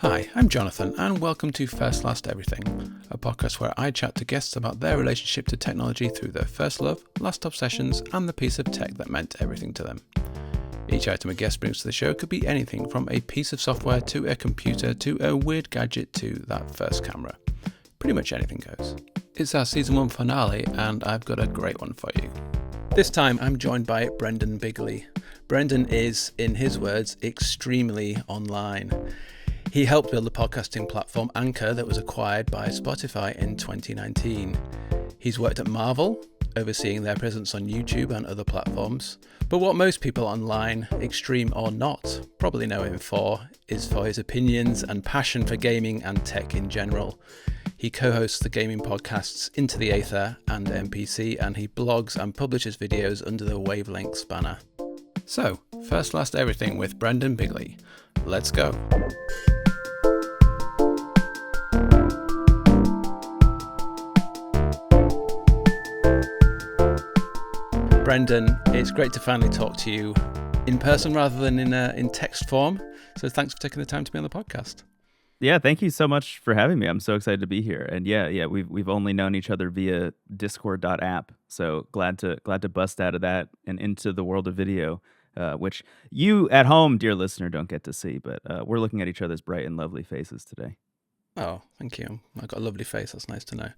Hi, I'm Jonathan, and welcome to First Last Everything, a podcast where I chat to guests about their relationship to technology through their first love, last obsessions, and the piece of tech that meant everything to them. Each item a guest brings to the show could be anything from a piece of software to a computer to a weird gadget to that first camera. Pretty much anything goes. It's our season 1 finale, and I've got a great one for you. This time I'm joined by Brendon Bigley. Brendon is, in his words, extremely online. He helped build the podcasting platform Anchor that was acquired by Spotify in 2019. He's worked at Marvel, overseeing their presence on YouTube and other platforms. But what most people online, extreme or not, probably know him for is for his opinions and passion for gaming and tech in general. He co-hosts the gaming podcasts Into the Aether and NPC, and he blogs and publishes videos under the Wavelengths banner. So, First Last Everything with Brendon Bigley. Let's go. Brendon, it's great to finally talk to you in person rather than in text form. So thanks for taking the time to be on the podcast. Yeah, thank you so much for having me. I'm so excited to be here. And yeah, we've only known each other via Discord.app. So glad to bust out of that and into the world of video, which you at home, dear listener, don't get to see. But we're looking at each other's bright and lovely faces today. Oh, thank you. I've got a lovely face. That's nice to know.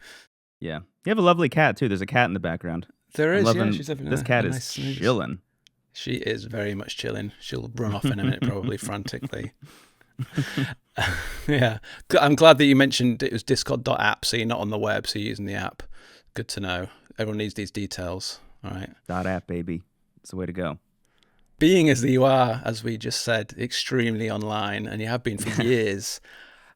Yeah, you have a lovely cat too. There's a cat in the background. There is, yeah. She's having this cat a is nice snooze. chilling. She is very much chilling. She'll run off in a minute, probably frantically. Yeah, I'm glad that you mentioned it was Discord.app, so you're not on the web, so you're using the app. Good to know. Everyone needs these details. All right. .app, baby. It's the way to go. Being as you are, as we just said, extremely online, and you have been for years.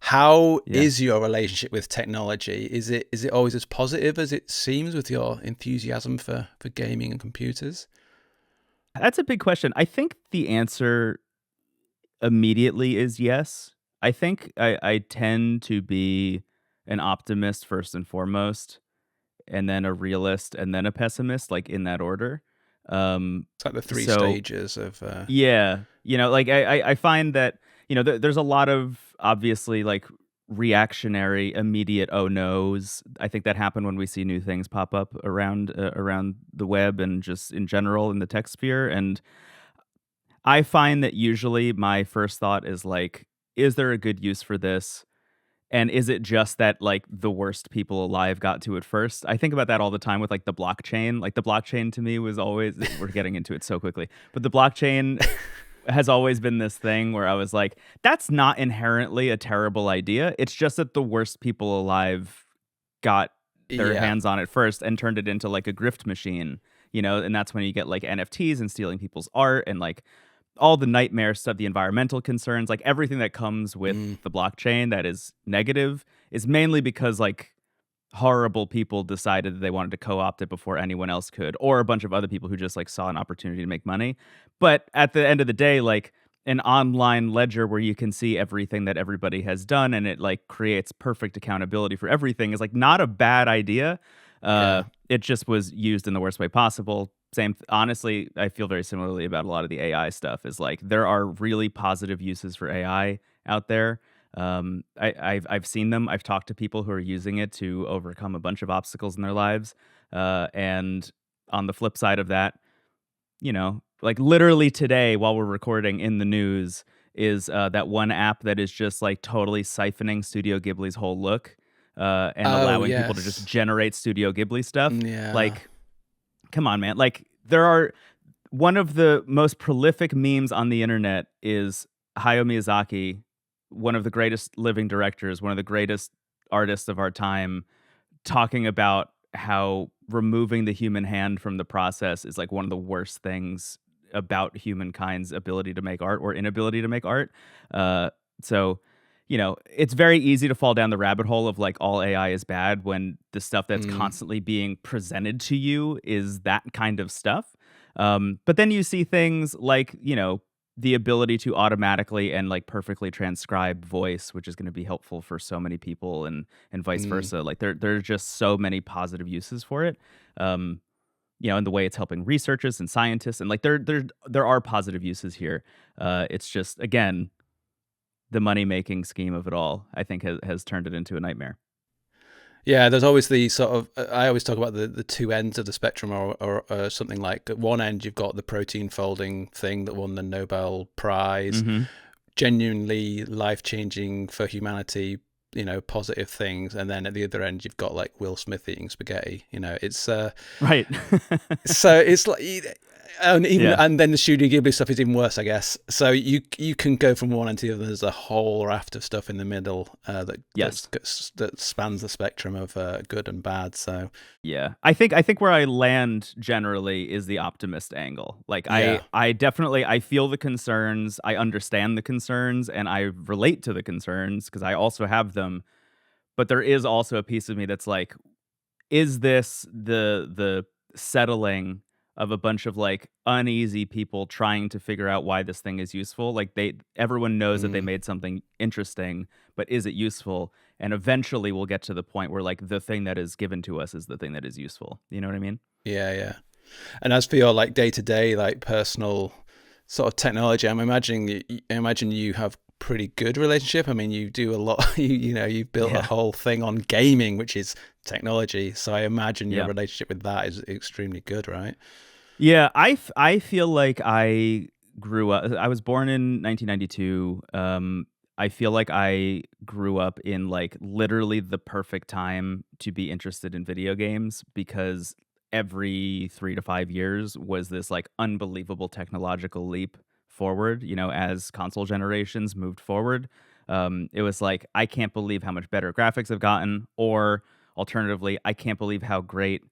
How is your relationship with technology? Is it always as positive as it seems with your enthusiasm for gaming and computers? That's a big question. I think the answer immediately is yes. I think I tend to be an optimist first and foremost, and then a realist, and then a pessimist, like in that order. It's like the three stages of... Yeah, like I find that, there's a lot of obviously like reactionary, immediate oh no's. I think that happen when we see new things pop up around the web and just in general in the tech sphere. And I find that usually my first thought is like, is there a good use for this? And is it just that like the worst people alive got to it first? I think about that all the time with like the blockchain. Like the blockchain to me was always, we're getting into it so quickly, but the blockchain has always been this thing where I was like, that's not inherently a terrible idea. It's just that the worst people alive got their hands on it first and turned it into like a grift machine, and that's when you get like NFTs and stealing people's art and like all the nightmare stuff, the environmental concerns, like everything that comes with the blockchain that is negative is mainly because like horrible people decided that they wanted to co-opt it before anyone else could, or a bunch of other people who just like saw an opportunity to make money. But at the end of the day, like an online ledger where you can see everything that everybody has done and it like creates perfect accountability for everything is like not a bad idea. It just was used in the worst way possible. Honestly, I feel very similarly about a lot of the AI stuff. Is like there are really positive uses for AI out there. I've seen them. I've talked to people who are using it to overcome a bunch of obstacles in their lives. And on the flip side of that, like literally today while we're recording in the news is that one app that is just like totally siphoning Studio Ghibli's whole look and allowing people to just generate Studio Ghibli stuff. Yeah. Like, come on, man. Like there are one of the most prolific memes on the internet is Hayao Miyazaki, one of the greatest living directors, one of the greatest artists of our time, talking about how removing the human hand from the process is like one of the worst things about humankind's ability to make art or inability to make art. So, it's very easy to fall down the rabbit hole of like all AI is bad when the stuff that's constantly being presented to you is that kind of stuff. But then you see things like, the ability to automatically and like perfectly transcribe voice, which is going to be helpful for so many people and vice versa. Like there's just so many positive uses for it. And the way it's helping researchers and scientists and like there are positive uses here. It's just, again, the money making scheme of it all, I think has turned it into a nightmare. Yeah, there's always the sort of, I always talk about the two ends of the spectrum, or something like at one end you've got the protein folding thing that won the Nobel Prize, Mm-hmm. genuinely life-changing for humanity, positive things. And then at the other end you've got like Will Smith eating spaghetti. It's Right. so it's like, and even Yeah. and then the Studio Ghibli stuff is even worse, I guess. So you can go from one end to the other. There's a whole raft of stuff in the middle Yes. that spans the spectrum of good and bad. So Yeah. I think where I land generally is the optimist angle. Like yeah, I definitely I feel the concerns, I understand the concerns, and I relate to the concerns because I also have them. But there is also a piece of me that's like, is this the settling of a bunch of like uneasy people trying to figure out why this thing is useful? Like everyone knows that they mm, made something interesting, but is it useful? And eventually we'll get to the point where like the thing that is given to us is the thing that is useful. You know what I mean? yeah. And as for your like day to day, like personal sort of technology, I imagine you have pretty good relationship. I mean, you do a lot. You've built a Yeah. whole thing on gaming, which is technology. So I imagine your Yeah. relationship with that is extremely good, right? Yeah, I feel like I grew up. I was born in 1992. I feel like I grew up in like literally the perfect time to be interested in video games because every 3 to 5 years was this like unbelievable technological leap forward. As console generations moved forward, it was like I can't believe how much better graphics have gotten, or alternatively, I can't believe how great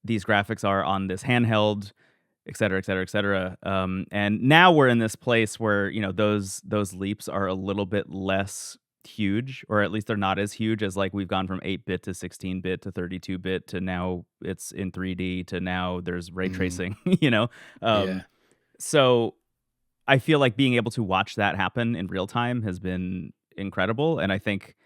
these graphics are on this handheld, et cetera, et cetera, et cetera. And now we're in this place where those leaps are a little bit less huge, or at least they're not as huge as like we've gone from 8-bit to 16-bit to 32-bit to now it's in 3D to now there's ray Mm, tracing. you know. yeah. Um, so I feel like being able to watch that happen in real time has been incredible, and I think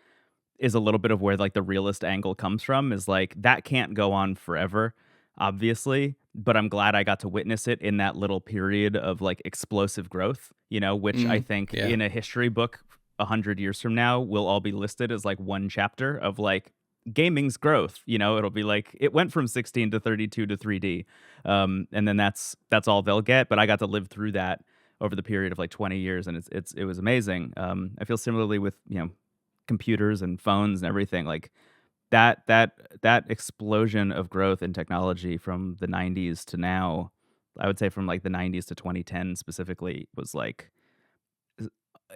is a little bit of where like the realist angle comes from is like that can't go on forever, obviously, but I'm glad I got to witness it in that little period of like explosive growth, which I Mm, think yeah. in a history book 100 years from now will all be listed as like one chapter of like gaming's growth. It'll be like it went from 16 to 32 to 3D. And then that's all they'll get, but I got to live through that over the period of like 20 years, and it was amazing. I feel similarly with computers and phones and everything like that explosion of growth in technology from the 90s to now. I would say from like the 90s to 2010 specifically was like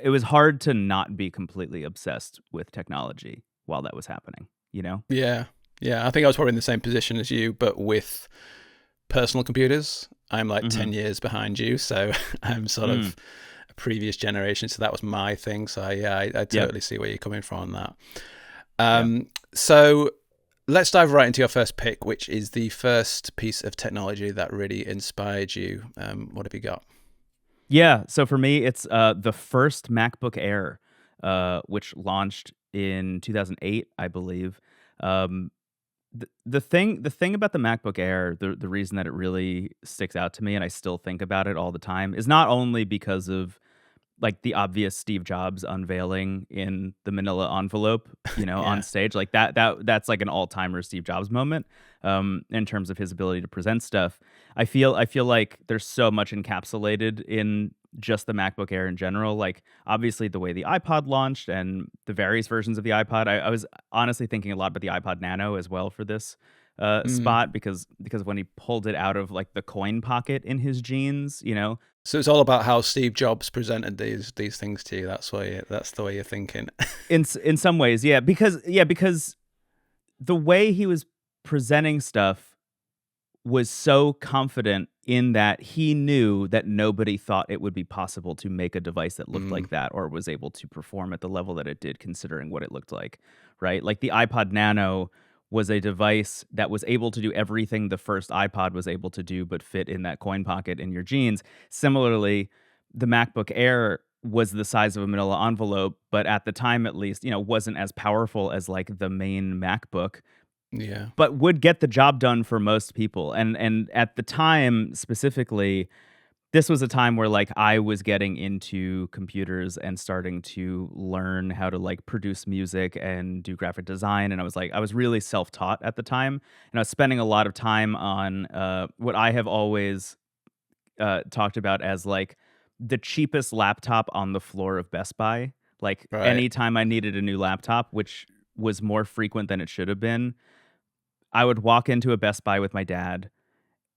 it was hard to not be completely obsessed with technology while that was happening. Yeah. Yeah. I think I was probably in the same position as you, but with personal computers. I'm like Mhm. 10 years behind you. So I'm sort Mm. of a previous generation. So that was my thing. So yeah, I Yep. totally see where you're coming from on that. Yeah. So let's dive right into your first pick, which is the first piece of technology that really inspired you. What have you got? Yeah, so for me, it's the first MacBook Air, which launched in 2008, I believe. Um, the thing about the MacBook Air, the reason that it really sticks out to me, and I still think about it all the time, is not only because of like the obvious Steve Jobs unveiling in the manila envelope, on Yeah. stage. Like that's like an all-timer Steve Jobs moment, in terms of his ability to present stuff. I feel like there's so much encapsulated in just the MacBook Air in general. Like obviously the way the iPod launched and the various versions of the iPod. I was honestly thinking a lot about the iPod Nano as well for this Mm. spot because when he pulled it out of like the coin pocket in his jeans. So it's all about how Steve Jobs presented these things to you. That's the way you're thinking. In some ways, because the way he was presenting stuff was so confident in that he knew that nobody thought it would be possible to make a device that looked Mm. like that or was able to perform at the level that it did considering what it looked like, right? Like the iPod Nano was a device that was able to do everything the first iPod was able to do but fit in that coin pocket in your jeans. Similarly, the MacBook Air was the size of a manila envelope, but at the time at least, wasn't as powerful as like the main MacBook, Yeah. but would get the job done for most people. And at the time specifically, this was a time where like I was getting into computers and starting to learn how to like produce music and do graphic design. And I was really self-taught at the time, and I was spending a lot of time on what I have always talked about as like the cheapest laptop on the floor of Best Buy. Like Right. anytime I needed a new laptop, which was more frequent than it should have been, I would walk into a Best Buy with my dad,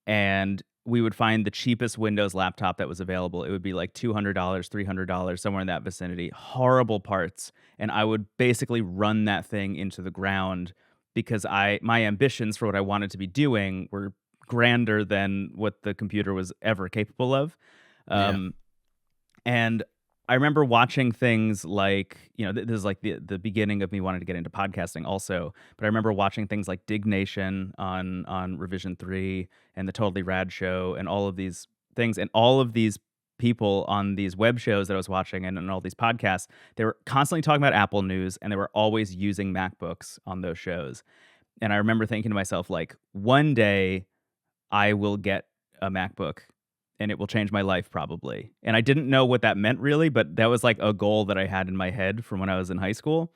and we would find the cheapest Windows laptop that was available. It would be like $200, $300, somewhere in that vicinity. Horrible parts, and I would basically run that thing into the ground because I my ambitions for what I wanted to be doing were grander than what the computer was ever capable of. Yeah. Um, and I remember watching things like, this is like the beginning of me wanting to get into podcasting also, but I remember watching things like Dig Nation on Revision 3 and the Totally Rad Show and all of these things, and all of these people on these web shows that I was watching and all these podcasts, they were constantly talking about Apple news, and they were always using MacBooks on those shows. And I remember thinking to myself, like, one day I will get a MacBook and it will change my life probably. And I didn't know what that meant really, but that was like a goal that I had in my head from when I was in high school.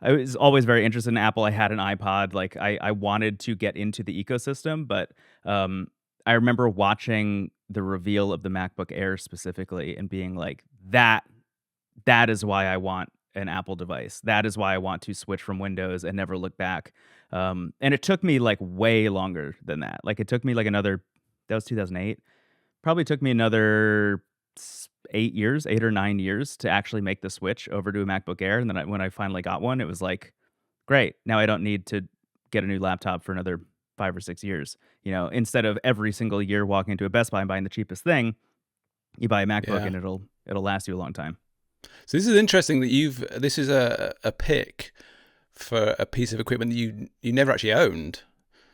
I was always very interested in Apple. I had an iPod. Like I wanted to get into the ecosystem, but um, I remember watching the reveal of the MacBook Air specifically and being like, that is why I want an Apple device. That is why I want to switch from Windows and never look back. And it took me like way longer than that. Like it took me like that was 2008. Probably took me another 8 years, 8 or 9 years to actually make the switch over to a MacBook Air. And then when I finally got one, it was like, great. Now I don't need to get a new laptop for another 5 or 6 years. Instead of every single year walking into a Best Buy and buying the cheapest thing, you buy a MacBook Yeah. and it'll last you a long time. So this is interesting that this is a pick for a piece of equipment that you never actually owned.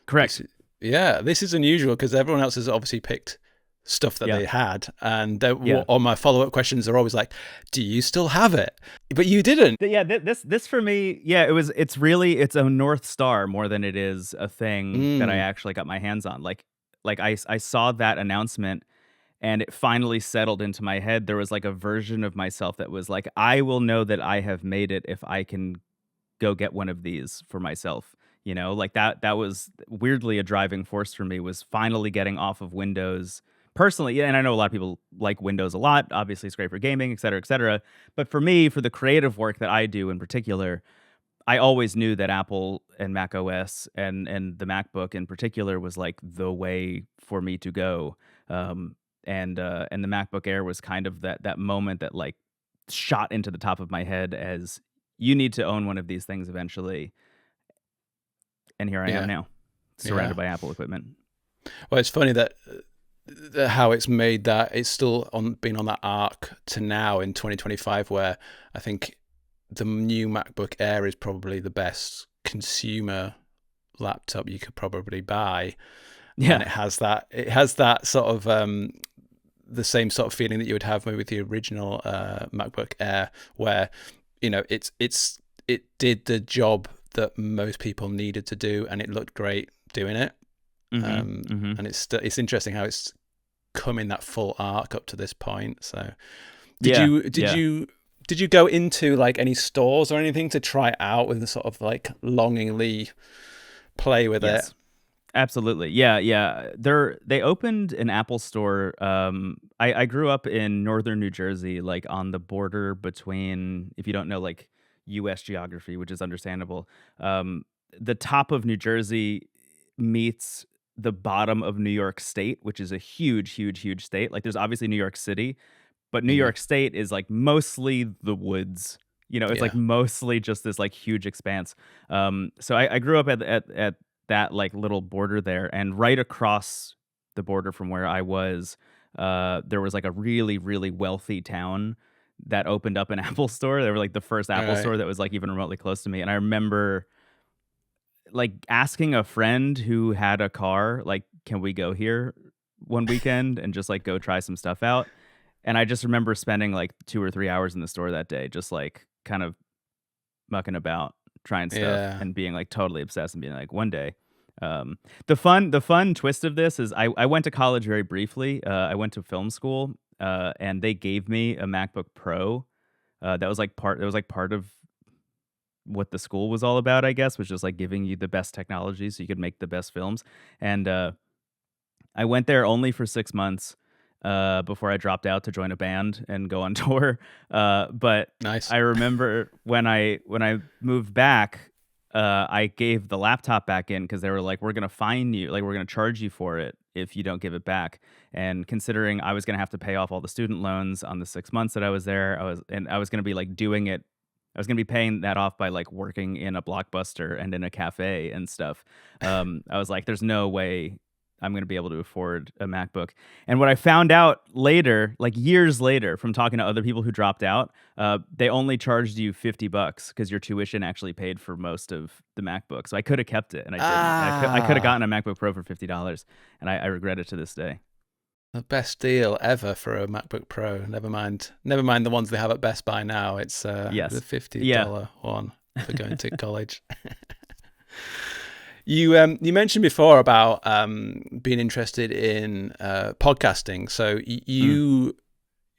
Correct. This is unusual because everyone else has obviously picked stuff that Yeah. they had, and Yeah. on my follow-up questions are always like, do you still have it? But you didn't. Yeah, this for me, yeah, it's really it's a North Star more than it is a thing that I actually got my hands on. Like I saw that announcement and it finally settled into my head. There was like a version of myself that was like, I will know that I have made it if I can go get one of these for myself. Like that was weirdly a driving force for me, was finally getting off of Windows personally. Yeah, and I know a lot of people like Windows a lot. Obviously, it's great for gaming, et cetera, et cetera. But for me, for the creative work that I do in particular, I always knew that Apple and Mac OS and the MacBook in particular was like the way for me to go. And the MacBook Air was kind of that moment that like shot into the top of my head as, you need to own one of these things eventually. And here I am now, surrounded by Apple equipment. Well, it's funny that how it's made that it's still been on that arc to now in 2025, where I think the new MacBook Air is probably the best consumer laptop you could probably buy. Yeah. And it has that sort of the same sort of feeling that you would have maybe with the original MacBook Air, where it did the job that most people needed to do, and it looked great doing it. And it's interesting how it's come in that full arc up to this point. So did you go into like any stores or anything to try it out with the sort of like longingly play with it? Absolutely. Yeah. They opened an Apple store. I grew up in northern New Jersey, like on the border between, if you don't know like US geography, which is understandable, the top of New Jersey meets the bottom of New York State, which is a huge, huge, huge state. Like there's obviously New York City, but New York State is like mostly the woods. It's like mostly just this like huge expanse. So I grew up at that like little border there, and right across the border from where I was, there was like a really, really wealthy town that opened up an Apple store. They were like the first Apple store that was like even remotely close to me. And I remember like asking a friend who had a car, like, can we go here one weekend and just like go try some stuff out? And I just remember spending like 2 or 3 hours in the store that day, just like kind of mucking about, trying stuff and being like totally obsessed and being like, one day The fun twist of this is I went to college very briefly. I went to film school, and they gave me a MacBook Pro. That was like part of what the school was all about, I guess, was just like giving you the best technology so you could make the best films. And I went there only for 6 months before I dropped out to join a band and go on tour. But Nice. I remember when I moved back, I gave the laptop back in because they were like, "We're gonna fine you, like we're gonna charge you for it if you don't give it back." And considering I was gonna have to pay off all the student loans on the 6 months that I was there, I was gonna be like doing it. I was gonna be paying that off by like working in a Blockbuster and in a cafe and stuff. I was like, "There's no way I'm gonna be able to afford a MacBook." And what I found out later, like years later, from talking to other people who dropped out, they only charged you $50 because your tuition actually paid for most of the MacBook. So I could have kept it, and I didn't. And I could have Ah, gotten a MacBook Pro for $50, and I regret it to this day. the best deal ever for a MacBook Pro. Never mind the ones they have at Best Buy now. It's the Yes. Yeah. $50 one for going to college. You mentioned before about being interested in podcasting. So Mm.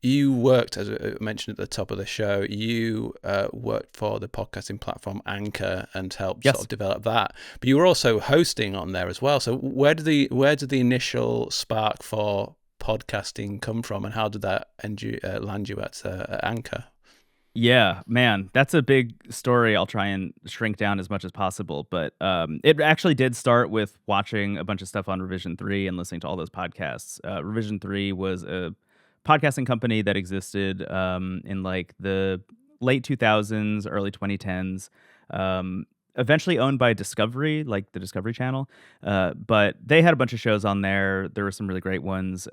you worked, as I mentioned at the top of the show, you worked for the podcasting platform Anchor and helped sort Yes. of develop that. But you were also hosting on there as well. So where did the initial spark for podcasting come from, and how did that land you at Anchor? Yeah, man, that's a big story. I'll try and shrink down as much as possible, but it actually did start with watching a bunch of stuff on Revision 3 and listening to all those podcasts. Revision 3 was a podcasting company that existed in like the late 2000s, early 2010s. Eventually owned by Discovery, like the Discovery Channel. But they had a bunch of shows on there. There were some really great ones.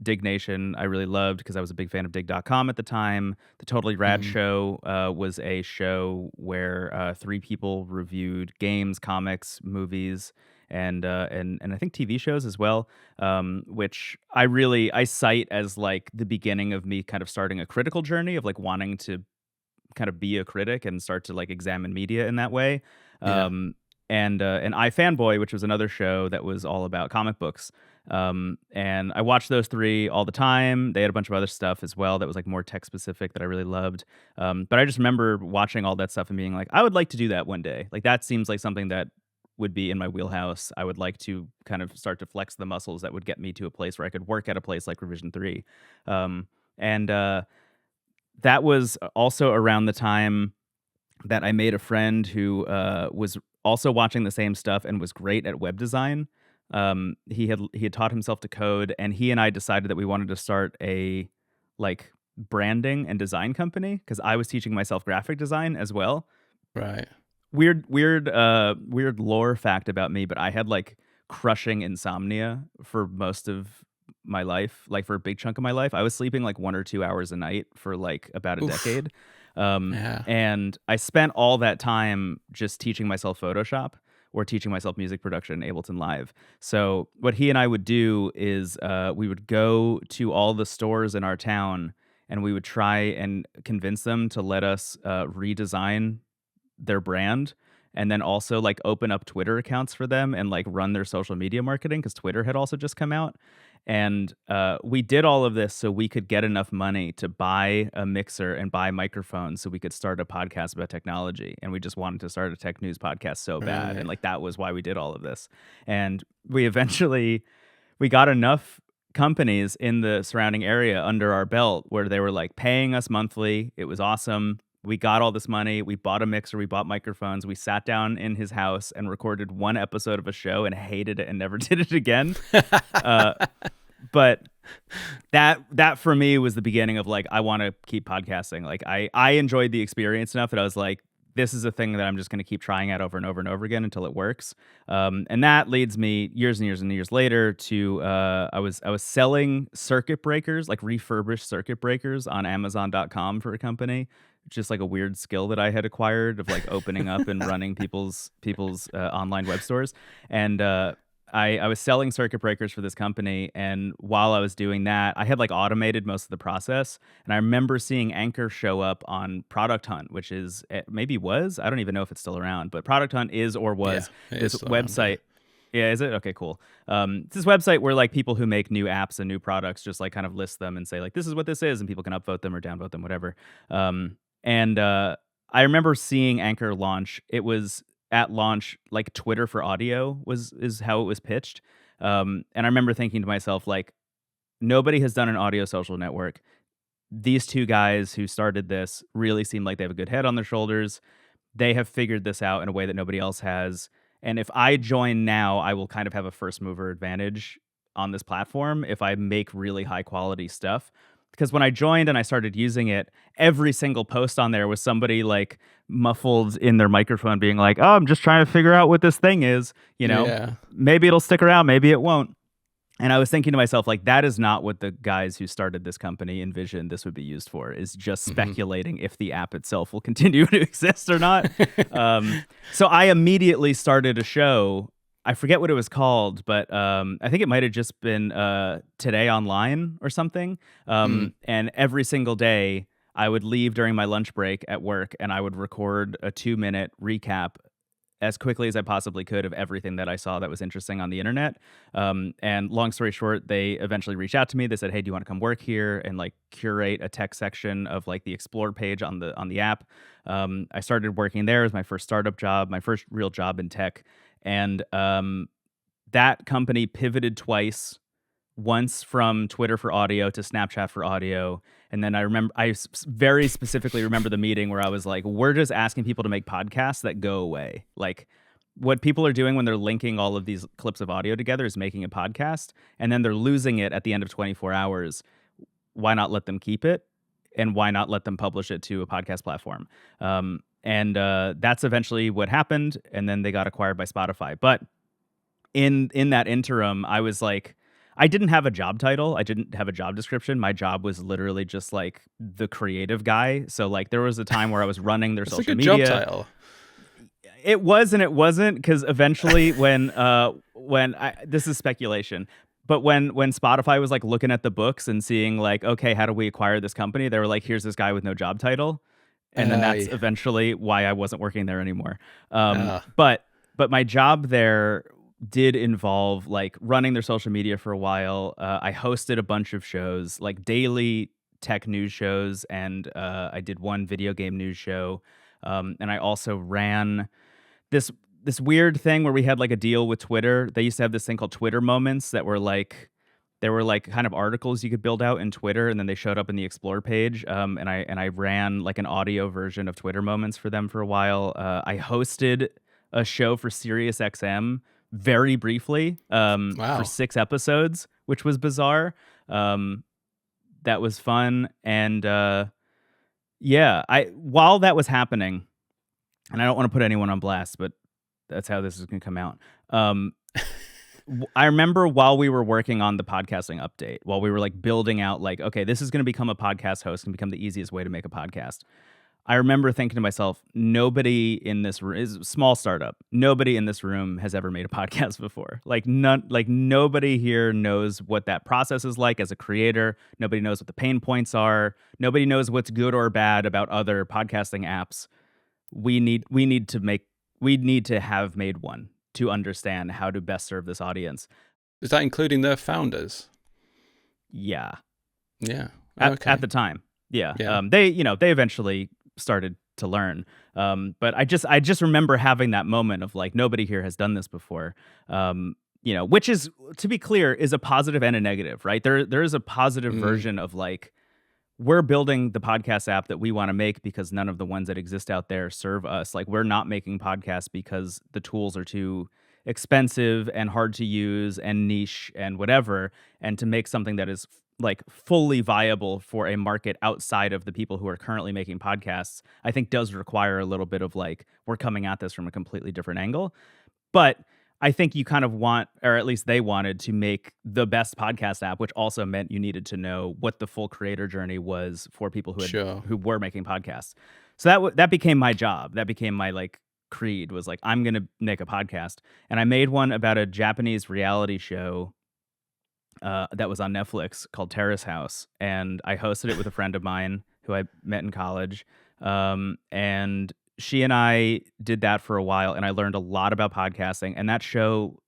Dig Nation, I really loved because I was a big fan of Dig.com at the time. The Totally Rad Mm, Show was a show where three people reviewed games, comics, movies, and I think TV shows as well, which I cite as like the beginning of me kind of starting a critical journey of like wanting to kind of be a critic and start to like examine media in that way. yeah. Um, and iFanboy, which was another show that was all about comic books. And I watched those three all the time. They had a bunch of other stuff as well that was like more tech specific that I really loved. But I just remember watching all that stuff and being like, I would like to do that one day. Like that seems like something that would be in my wheelhouse. I would like to kind of start to flex the muscles that would get me to a place where I could work at a place like Revision 3. And That was also around the time that I made a friend who was also watching the same stuff and was great at web design. He had taught himself to code, and he and I decided that we wanted to start a like branding and design company because I was teaching myself graphic design as well. Right. Weird lore fact about me, but I had like crushing insomnia for most of my life, like for a big chunk of my life. I was sleeping like 1 or 2 hours a night for like about a Oof. decade. Yeah. And I spent all that time just teaching myself Photoshop or teaching myself music production in Ableton Live. So what he and I would do is we would go to all the stores in our town and we would try and convince them to let us redesign their brand and then also like open up Twitter accounts for them and like run their social media marketing because Twitter had also just come out. And we did all of this so we could get enough money to buy a mixer and buy microphones so we could start a podcast about technology. And we just wanted to start a tech news podcast so bad. And Right. like that was why we did all of this. And we got enough companies in the surrounding area under our belt where they were like paying us monthly. It was awesome. We got all this money. We bought a mixer. We bought microphones. We sat down in his house and recorded one episode of a show and hated it and never did it again. Uh, but that for me was the beginning of like I want to keep podcasting. Like I enjoyed the experience enough that I was like, this is a thing that I'm just going to keep trying out over and over and over again until it works. And that leads me years and years and years later to I was selling circuit breakers, like refurbished circuit breakers on Amazon.com for a company. Just like a weird skill that I had acquired of like opening up and running people's online web stores. And I was selling circuit breakers for this company, and while I was doing that, I had like automated most of the process. And I remember seeing Anchor show up on Product Hunt, which is maybe was I don't even know if it's still around, but Product Hunt is or Yeah, was it is this still around. Yeah. website Yeah, is it? Okay, cool. It's this website where like people who make new apps and new products just like kind of list them and say like this is what this is, and people can upvote them or downvote them, whatever. And I remember seeing Anchor launch. It was at launch like Twitter for audio was is how it was pitched. And I remember thinking to myself like nobody has done an audio social network. These two guys who started this really seem like they have a good head on their shoulders. They have figured this out in a way that nobody else has. And if I join now, I will kind of have a first mover advantage on this platform if I make really high quality stuff. Because when I joined and I started using it, every single post on there was somebody like muffled in their microphone being like, "Oh, I'm just trying to figure out what this thing is. Yeah. Maybe it'll stick around, maybe it won't." And I was thinking to myself, like, that is not what the guys who started this company envisioned this would be used for, is just speculating if the app itself will continue to exist or not. So I immediately started a show. I forget what it was called, but I think it might have just been Today Online or something. And every single day, I would leave during my lunch break at work and I would record a 2-minute recap as quickly as I possibly could of everything that I saw that was interesting on the internet. And long story short, they eventually reached out to me. They said, "Hey, do you want to come work here and like curate a tech section of like the Explore page on the app?" I started working there as my first startup job, my first real job in tech, and that company pivoted twice. Once from Twitter for audio to Snapchat for audio. And then I very specifically remember the meeting where I was like, we're just asking people to make podcasts that go away. Like what people are doing when they're linking all of these clips of audio together is making a podcast, and then they're losing it at the end of 24 hours. Why not let them keep it? And why not let them publish it to a podcast platform? And that's eventually what happened. And then they got acquired by Spotify. But in that interim, I was like, I didn't have a job title. I didn't have a job description. My job was literally just like the creative guy. So like there was a time where I was running their That's social a good media. job title. It was and it wasn't, because eventually when this is speculation, but when Spotify was like looking at the books and seeing like, okay, how do we acquire this company? They were like, here's this guy with no job title. And then that's eventually why I wasn't working there anymore. But my job there did involve like running their social media for a while. I hosted a bunch of shows, like daily tech news shows, and I did one video game news show. And I also ran this weird thing where we had like a deal with Twitter. They used to have this thing called Twitter Moments that were like, they were like kind of articles you could build out in Twitter, and then they showed up in the Explore page. And I ran like an audio version of Twitter Moments for them for a while. I hosted a show for SiriusXM very briefly for 6 episodes, which was bizarre. That was fun. And while that was happening, and I don't want to put anyone on blast, but that's how this is going to come out. I remember while we were working on the podcasting update, while we were like building out like, okay, this is going to become a podcast host and become the easiest way to make a podcast. I remember thinking to myself, nobody in this room is a small startup. Nobody in this room has ever made a podcast before. Nobody here knows what that process is like as a creator. Nobody knows what the pain points are. Nobody knows what's good or bad about other podcasting apps. We need to have made one to understand how to best serve this audience. Is that including the founders? Yeah. Yeah. At the time. Yeah. They eventually started to learn. But I just remember having that moment of like, nobody here has done this before. Which is, to be clear, is a positive and a negative, right? There is a positive version of like, we're building the podcast app that we want to make because none of the ones that exist out there serve us. Like, we're not making podcasts because the tools are too expensive and hard to use and niche and whatever. And to make something that is like fully viable for a market outside of the people who are currently making podcasts, I think does require a little bit of like, we're coming at this from a completely different angle. But I think you kind of want, or at least they wanted, to make the best podcast app, which also meant you needed to know what the full creator journey was for people who were making podcasts. So that became my job. That became my like creed, was like, I'm going to make a podcast. And I made one about a Japanese reality show that was on Netflix called Terrace House. And I hosted it with a friend of mine who I met in college. And she and I did that for a while, and I learned a lot about podcasting. And that show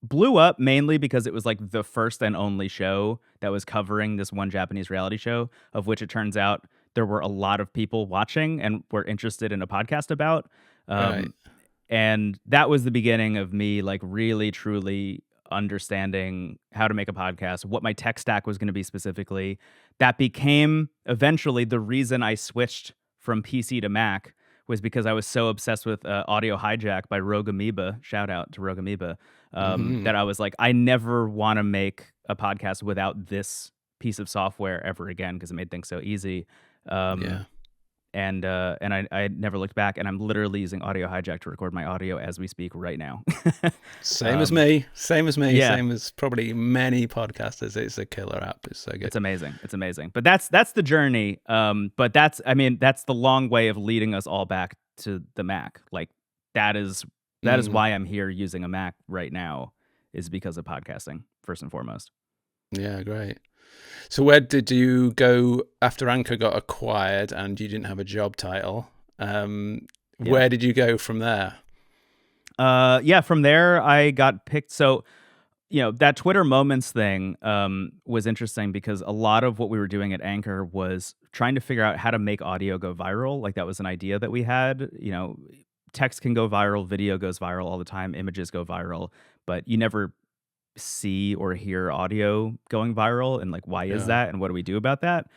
blew up mainly because it was like the first and only show that was covering this one Japanese reality show, of which it turns out there were a lot of people watching and were interested in a podcast about. Right. And that was the beginning of me like really truly understanding how to make a podcast, what my tech stack was going to be specifically. That became eventually the reason I switched from PC to Mac, was because I was so obsessed with Audio Hijack by Rogue Amoeba. Shout out to Rogue Amoeba. That I was like, I never want to make a podcast without this piece of software ever again, because it made things so easy. Yeah. And I never looked back, and I'm literally using Audio Hijack to record my audio as we speak right now. Same as me. Same as me. Yeah. Same as probably many podcasters. It's a killer app. It's so good. It's amazing. It's amazing. But that's the journey. But that's the long way of leading us all back to the Mac. Like that is why I'm here using a Mac right now, is because of podcasting first and foremost. Yeah, great. So where did you go after Anchor got acquired and you didn't have a job title? Where did you go from there? From there I got picked. So, that Twitter Moments thing was interesting, because a lot of what we were doing at Anchor was trying to figure out how to make audio go viral. Like that was an idea that we had. Text can go viral, video goes viral all the time, images go viral, but you never see or hear audio going viral. And like, why is that? And what do we do about that?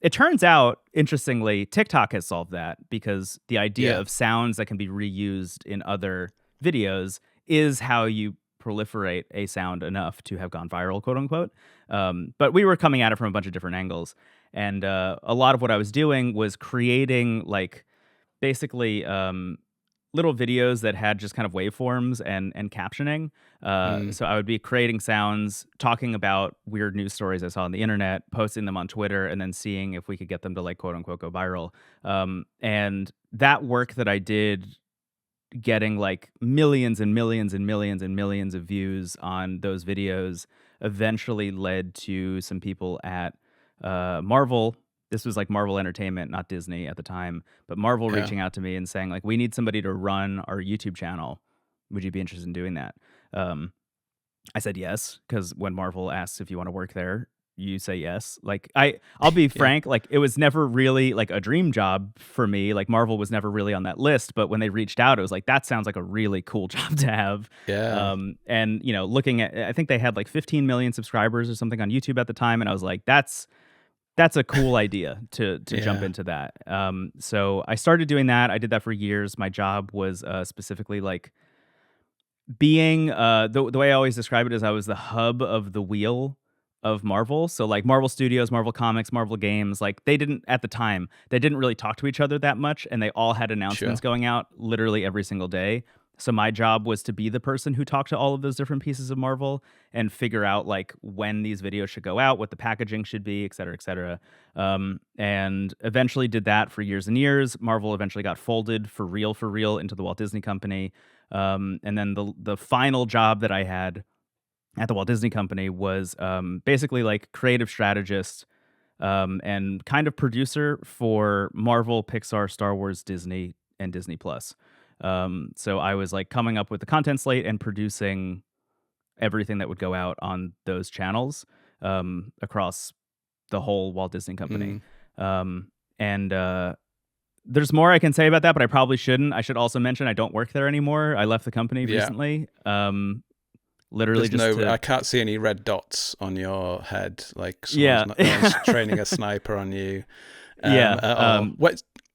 It turns out, interestingly, TikTok has solved that, because the idea of sounds that can be reused in other videos is how you proliferate a sound enough to have gone viral, quote unquote. But we were coming at it from a bunch of different angles. And a lot of what I was doing was creating like basically little videos that had just kind of waveforms and captioning. So I would be creating sounds, talking about weird news stories I saw on the internet, posting them on Twitter, and then seeing if we could get them to like quote unquote go viral. And that work that I did, getting like millions and millions and millions and millions of views on those videos, eventually led to some people at Marvel. This was like Marvel Entertainment, not Disney at the time, but Marvel reaching out to me and saying like, we need somebody to run our YouTube channel. Would you be interested in doing that? I said yes, because when Marvel asks if you want to work there, you say yes. Like I'll be frank, like it was never really like a dream job for me. Like Marvel was never really on that list, but when they reached out, it was like, that sounds like a really cool job to have. And looking at, I think they had like 15 million subscribers or something on YouTube at the time, and I was like, that's a cool idea to jump into that. So I started doing that. I did that for years. My job was specifically like being the way I always describe it is I was the hub of the wheel of Marvel. So like Marvel Studios, Marvel Comics, Marvel Games, like they didn't really talk to each other that much, and they all had announcements going out literally every single day. So my job was to be the person who talked to all of those different pieces of Marvel and figure out like when these videos should go out, what the packaging should be, et cetera, et cetera. And eventually did that for years and years. Marvel eventually got folded for real into the Walt Disney Company. And then the final job that I had at the Walt Disney Company was basically like creative strategist and kind of producer for Marvel, Pixar, Star Wars, Disney, and Disney Plus. So I was like coming up with the content slate and producing everything that would go out on those channels across the whole Walt Disney Company. And there's more I can say about that, but I probably shouldn't. I should also mention I don't work there anymore. I left the company recently. Literally I can't see any red dots on your head, like someone's training a sniper on you.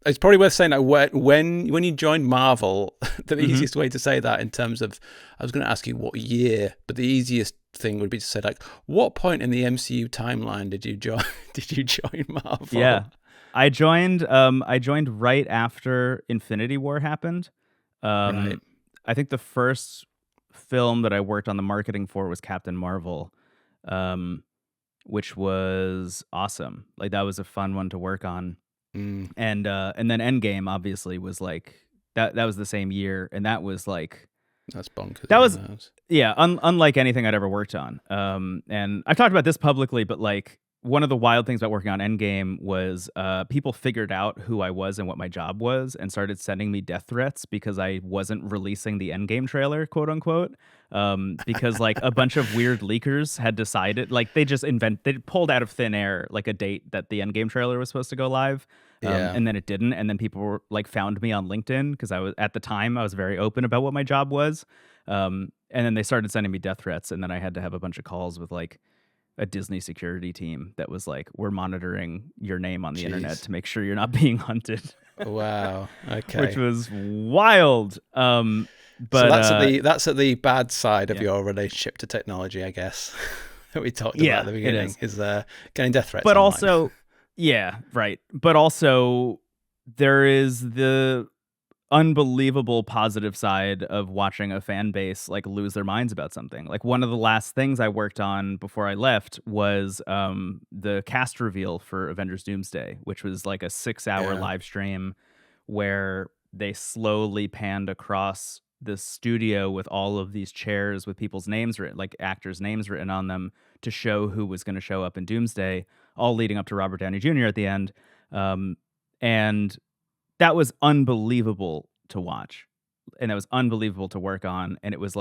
It's probably worth saying that when you joined Marvel, the easiest way to say that in terms of, I was going to ask you what year, but the easiest thing would be to say like, what point in the MCU timeline did you join? Did you join Marvel? Yeah, I joined right after Infinity War happened. Right. I think the first film that I worked on the marketing for was Captain Marvel, which was awesome. Like that was a fun one to work on. And then Endgame obviously was like that was the same year, and that was like, that's bonkers. That was unlike anything I'd ever worked on. And I've talked about this publicly, but like one of the wild things about working on Endgame was people figured out who I was and what my job was and started sending me death threats because I wasn't releasing the Endgame trailer, quote unquote. Because like a bunch of weird leakers had decided, like they pulled out of thin air like a date that the Endgame trailer was supposed to go live. Yeah. And then it didn't. And then people were like found me on LinkedIn because at the time I was very open about what my job was. And then they started sending me death threats. And then I had to have a bunch of calls with like a Disney security team that was like, we're monitoring your name on the internet to make sure you're not being hunted. Wow. Okay. Which was wild. But so that's at the bad side of your relationship to technology, I guess. That we talked about at the beginning is getting death threats. But online. Also, yeah, right. But also there is the unbelievable positive side of watching a fan base like lose their minds about something. Like one of the last things I worked on before I left was the cast reveal for Avengers Doomsday, which was like a 6-hour live stream where they slowly panned across the studio with all of these chairs with people's names written, like actors' names written on them, to show who was going to show up in Doomsday, all leading up to Robert Downey Jr. at the end. And that was unbelievable to watch, and that was unbelievable to work on. And it was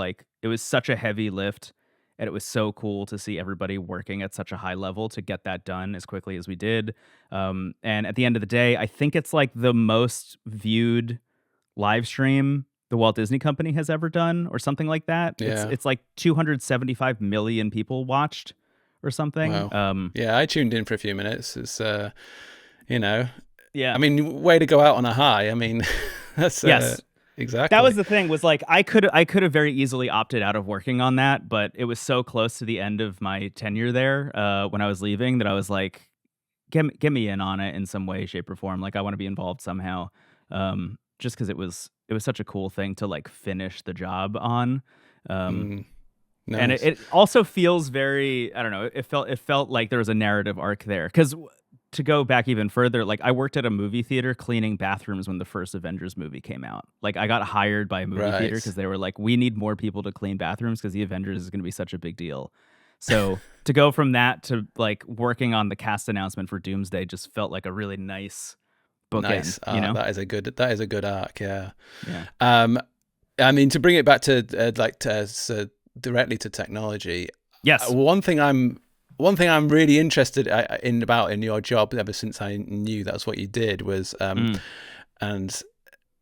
such a heavy lift, and it was so cool to see everybody working at such a high level to get that done as quickly as we did. And at the end of the day, I think it's like the most viewed live stream the Walt Disney Company has ever done, or something like that. Yeah. It's like 275 million people watched or something. Wow. I tuned in for a few minutes. It's yeah. I mean, way to go out on a high. I mean, that's yes, exactly. That was the thing. Was like I could have very easily opted out of working on that, but it was so close to the end of my tenure there when I was leaving that I was like, get me in on it in some way, shape, or form. Like I want to be involved somehow. Just because it was such a cool thing to like finish the job on. Nice. And it also feels very, I don't know, it felt like there was a narrative arc there. Because to go back even further, like I worked at a movie theater cleaning bathrooms when the first Avengers movie came out. Like I got hired by a movie theater because they were like, we need more people to clean bathrooms because the Avengers is going to be such a big deal. So to go from that to like working on the cast announcement for Doomsday just felt like a really nice bookend. Nice. That is a good arc. Yeah. Yeah. I mean, to bring it back to directly to technology. Yes. One thing I'm really interested in your job ever since I knew that's what you did was I'm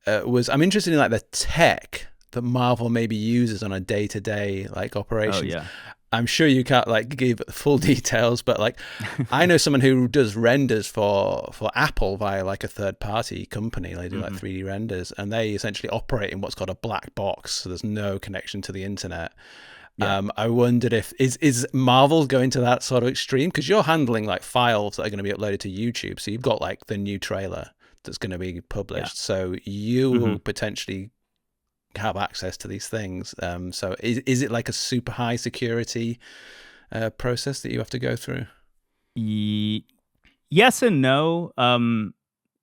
interested in like the tech that Marvel maybe uses on a day-to-day like operations. Oh, yeah. I'm sure you can't like give full details, but like I know someone who does renders for Apple via like a third-party company. They do like 3D renders, and they essentially operate in what's called a black box, so there's no connection to the internet. Yeah. I wondered if is Marvel going to that sort of extreme, because you're handling like files that are going to be uploaded to YouTube, so you've got like the new trailer that's going to be published, so you will potentially have access to these things. So is it like a super high security process that you have to go through? Yes and no.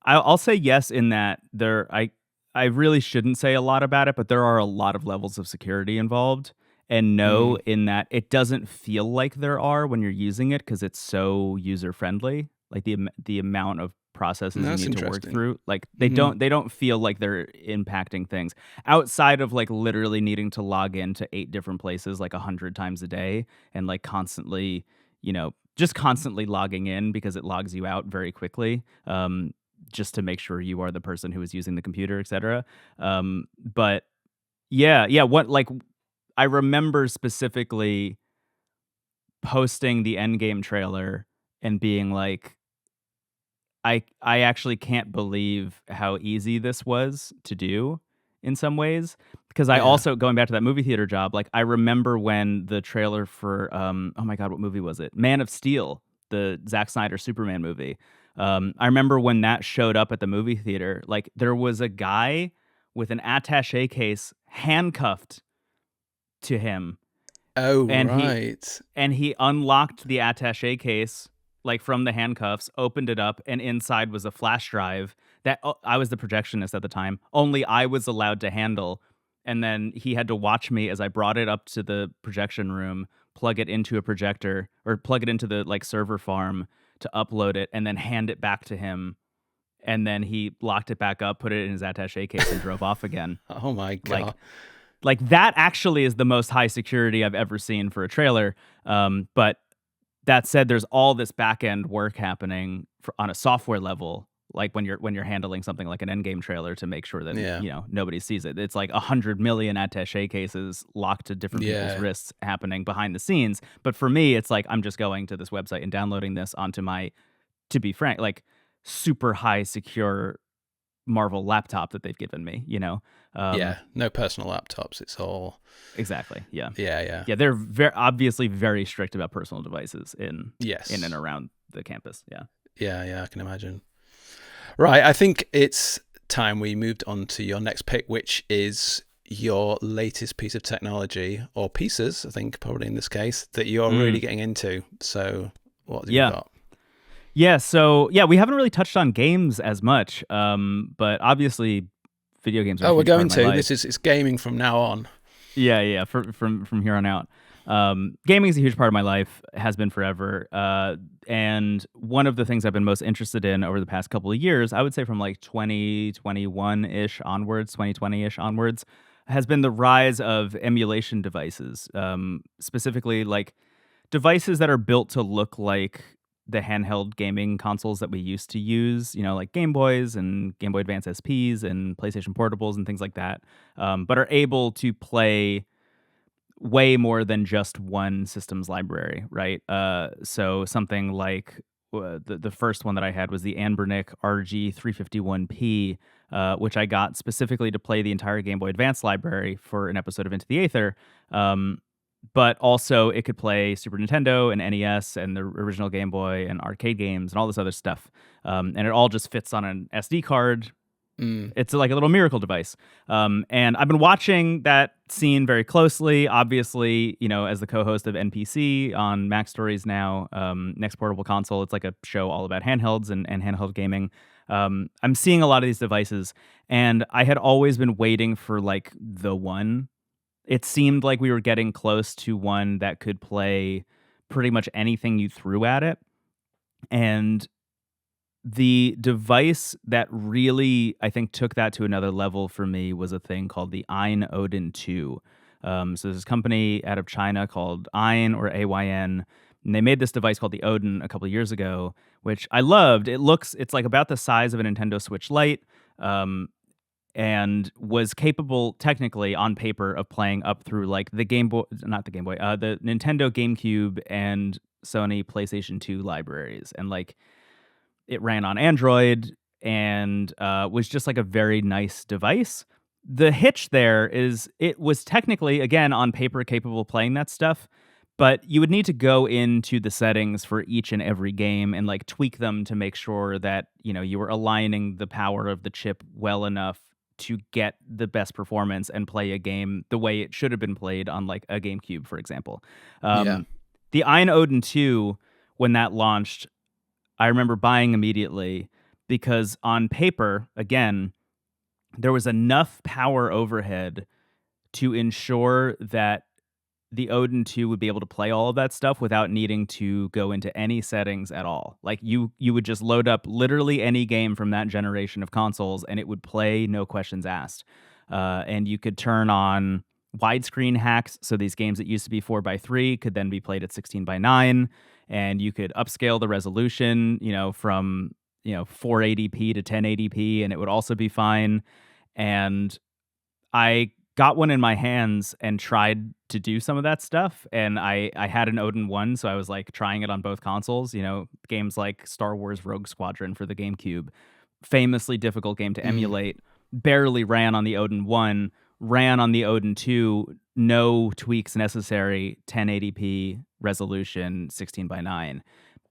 I'll say yes in that I really shouldn't say a lot about it, but there are a lot of levels of security involved. And no, in that it doesn't feel like there are when you're using it because it's so user friendly. Like the amount of processes you need to work through, like they don't feel like they're impacting things outside of like literally needing to log into 8 different places like 100 times a day and like constantly, just constantly logging in because it logs you out very quickly. Just to make sure you are the person who is using the computer, etc. But what like. I remember specifically posting the Endgame trailer and being like, I actually can't believe how easy this was to do in some ways. Because I also, going back to that movie theater job, like I remember when the trailer for, oh my God, what movie was it? Man of Steel, the Zack Snyder Superman movie. I remember when that showed up at the movie theater, like there was a guy with an attaché case handcuffed to him. Oh, and right. He unlocked the attaché case like from the handcuffs, opened it up, and inside was a flash drive that I was the projectionist at the time. Only I was allowed to handle. And then he had to watch me as I brought it up to the projection room, plug it into a projector or plug it into the like server farm to upload it and then hand it back to him. And then he locked it back up, put it in his attaché case, and drove off again. Oh my Like, God. like that actually is the most high security I've ever seen for a trailer. But that said, there's all this back end work happening on a software level, like when you're handling something like an endgame trailer to make sure that nobody sees it. It's like 100 million attaché cases locked to different people's wrists happening behind the scenes. But for me, it's like I'm just going to this website and downloading this onto my, to be frank, like super high secure Marvel laptop that they've given me. No personal laptops. It's all exactly. Yeah. They're obviously very strict about personal devices in and around the campus. I can imagine. Right, I think it's time we moved on to your next pick, which is your latest piece of technology, or pieces, I think, probably in this case, that you're really getting into. So what have you got? Yeah, so we haven't really touched on games as much, but obviously video games are we're going to. It's gaming from now on. Yeah, from here on out. Gaming is a huge part of my life, has been forever. And one of the things I've been most interested in over the past couple of years, I would say from like 2021-ish onwards, 2020-ish onwards, has been the rise of emulation devices, specifically like devices that are built to look like the handheld gaming consoles that we used to use, like Game Boys and Game Boy Advance SPs and PlayStation Portables and things like that, but are able to play way more than just one systems library, right? So something like the first one that I had was the Anbernic RG351P, which I got specifically to play the entire Game Boy Advance library for an episode of Into the Aether. But also it could play Super Nintendo and NES and the original Game Boy and arcade games and all this other stuff. And it all just fits on an SD card. It's like a little miracle device. And I've been watching that scene very closely. Obviously, as the co-host of NPC on Mac Stories now, Next Portable Console, it's like a show all about handhelds and handheld gaming. I'm seeing a lot of these devices, and I had always been waiting for like the one. It seemed like we were getting close to one that could play pretty much anything you threw at it. And the device that really, I think, took that to another level for me was a thing called the Ayn Odin 2. So there's this company out of China called Ayn, or AYN, and they made this device called the Odin a couple of years ago, which I loved. It's like about the size of a Nintendo Switch Lite, and was capable technically on paper of playing up through like the the Nintendo GameCube and Sony PlayStation 2 libraries. And like it ran on Android and was just like a very nice device. The hitch there is it was technically, again, on paper capable of playing that stuff, but you would need to go into the settings for each and every game and like tweak them to make sure that, you were aligning the power of the chip well enough to get the best performance and play a game the way it should have been played on like a GameCube, for example. The Ayn Odin 2, when that launched, I remember buying immediately because on paper, again, there was enough power overhead to ensure that the Odin 2 would be able to play all of that stuff without needing to go into any settings at all. Like you would just load up literally any game from that generation of consoles and it would play, no questions asked. And you could turn on widescreen hacks. So these games that used to be 4:3 could then be played at 16:9. And you could upscale the resolution, from 480p to 1080p, and it would also be fine. And I got one in my hands and tried to do some of that stuff. And I had an Odin 1, so I was like trying it on both consoles. Games like Star Wars Rogue Squadron for the GameCube, famously difficult game to emulate, barely ran on the Odin 1, ran on the Odin 2, no tweaks necessary, 1080p resolution, 16:9.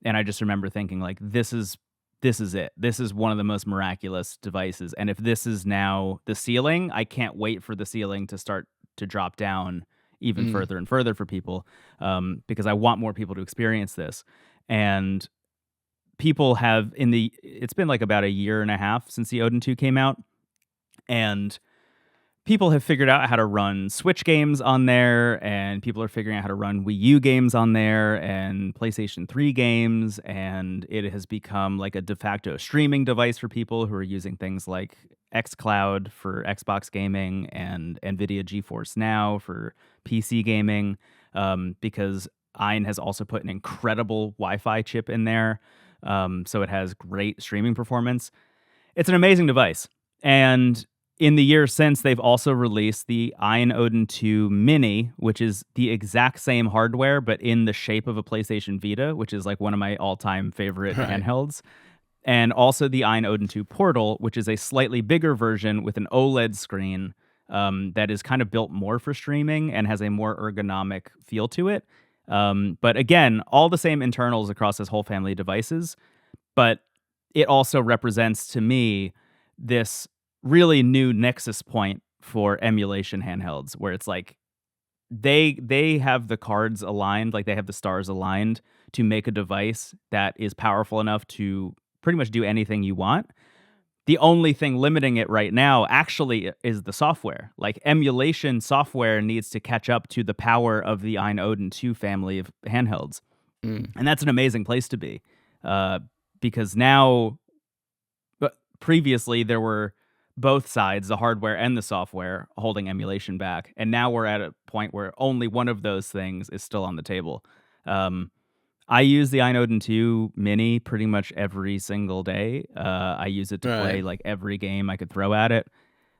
And I just remember thinking like, this is it. This is one of the most miraculous devices. And if this is now the ceiling, I can't wait for the ceiling to start to drop down even further and further for people, because I want more people to experience this. And people have it's been like about a year and a half since the Odin 2 came out. And people have figured out how to run Switch games on there, and people are figuring out how to run Wii U games on there, and PlayStation 3 games, and it has become like a de facto streaming device for people who are using things like xCloud for Xbox gaming and NVIDIA GeForce Now for PC gaming, because Ein has also put an incredible Wi-Fi chip in there, so it has great streaming performance. It's an amazing device, and in the years since, they've also released the Ein Odin 2 Mini, which is the exact same hardware, but in the shape of a PlayStation Vita, which is like one of my all-time favorite handhelds. And also the Ein Odin 2 Portal, which is a slightly bigger version with an OLED screen that is kind of built more for streaming and has a more ergonomic feel to it. But again, all the same internals across this whole family of devices, but it also represents to me this really new nexus point for emulation handhelds, where it's like they have the cards aligned, like they have the stars aligned to make a device that is powerful enough to pretty much do anything you want. The only thing limiting it right now actually is the software. Like emulation software needs to catch up to the power of the Ein Odin 2 family of handhelds. And that's an amazing place to be, because now, but previously there were both sides, the hardware and the software, holding emulation back. And now we're at a point where only one of those things is still on the table. I use the Ein Odin 2 Mini pretty much every single day. I use it to play like every game I could throw at it.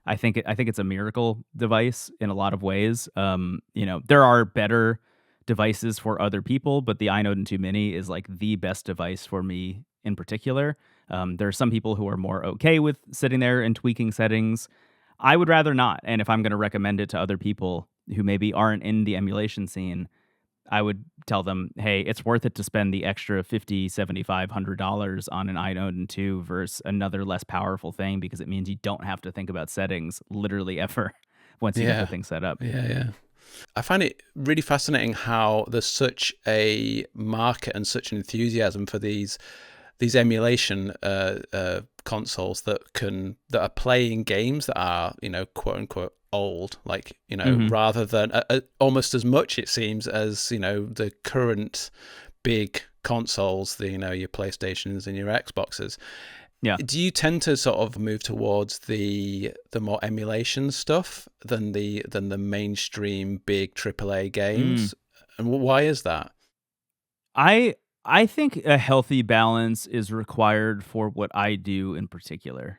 I think it's a miracle device in a lot of ways. There are better devices for other people, but the Ein Odin 2 Mini is like the best device for me in particular. There are some people who are more okay with sitting there and tweaking settings. I would rather not. And if I'm going to recommend it to other people who maybe aren't in the emulation scene, I would tell them, hey, it's worth it to spend the extra $50, $75, $100 on an Ein Odin 2 versus another less powerful thing, because it means you don't have to think about settings literally ever once you get the thing set up. Yeah. I find it really fascinating how there's such a market and such an enthusiasm for these emulation consoles that are playing games that are, quote unquote old, like, rather than almost as much, it seems, as the current big consoles, your PlayStations and your Xboxes. Yeah. Do you tend to sort of move towards the more emulation stuff than the mainstream big AAA games? And why is that? I think a healthy balance is required for what I do in particular.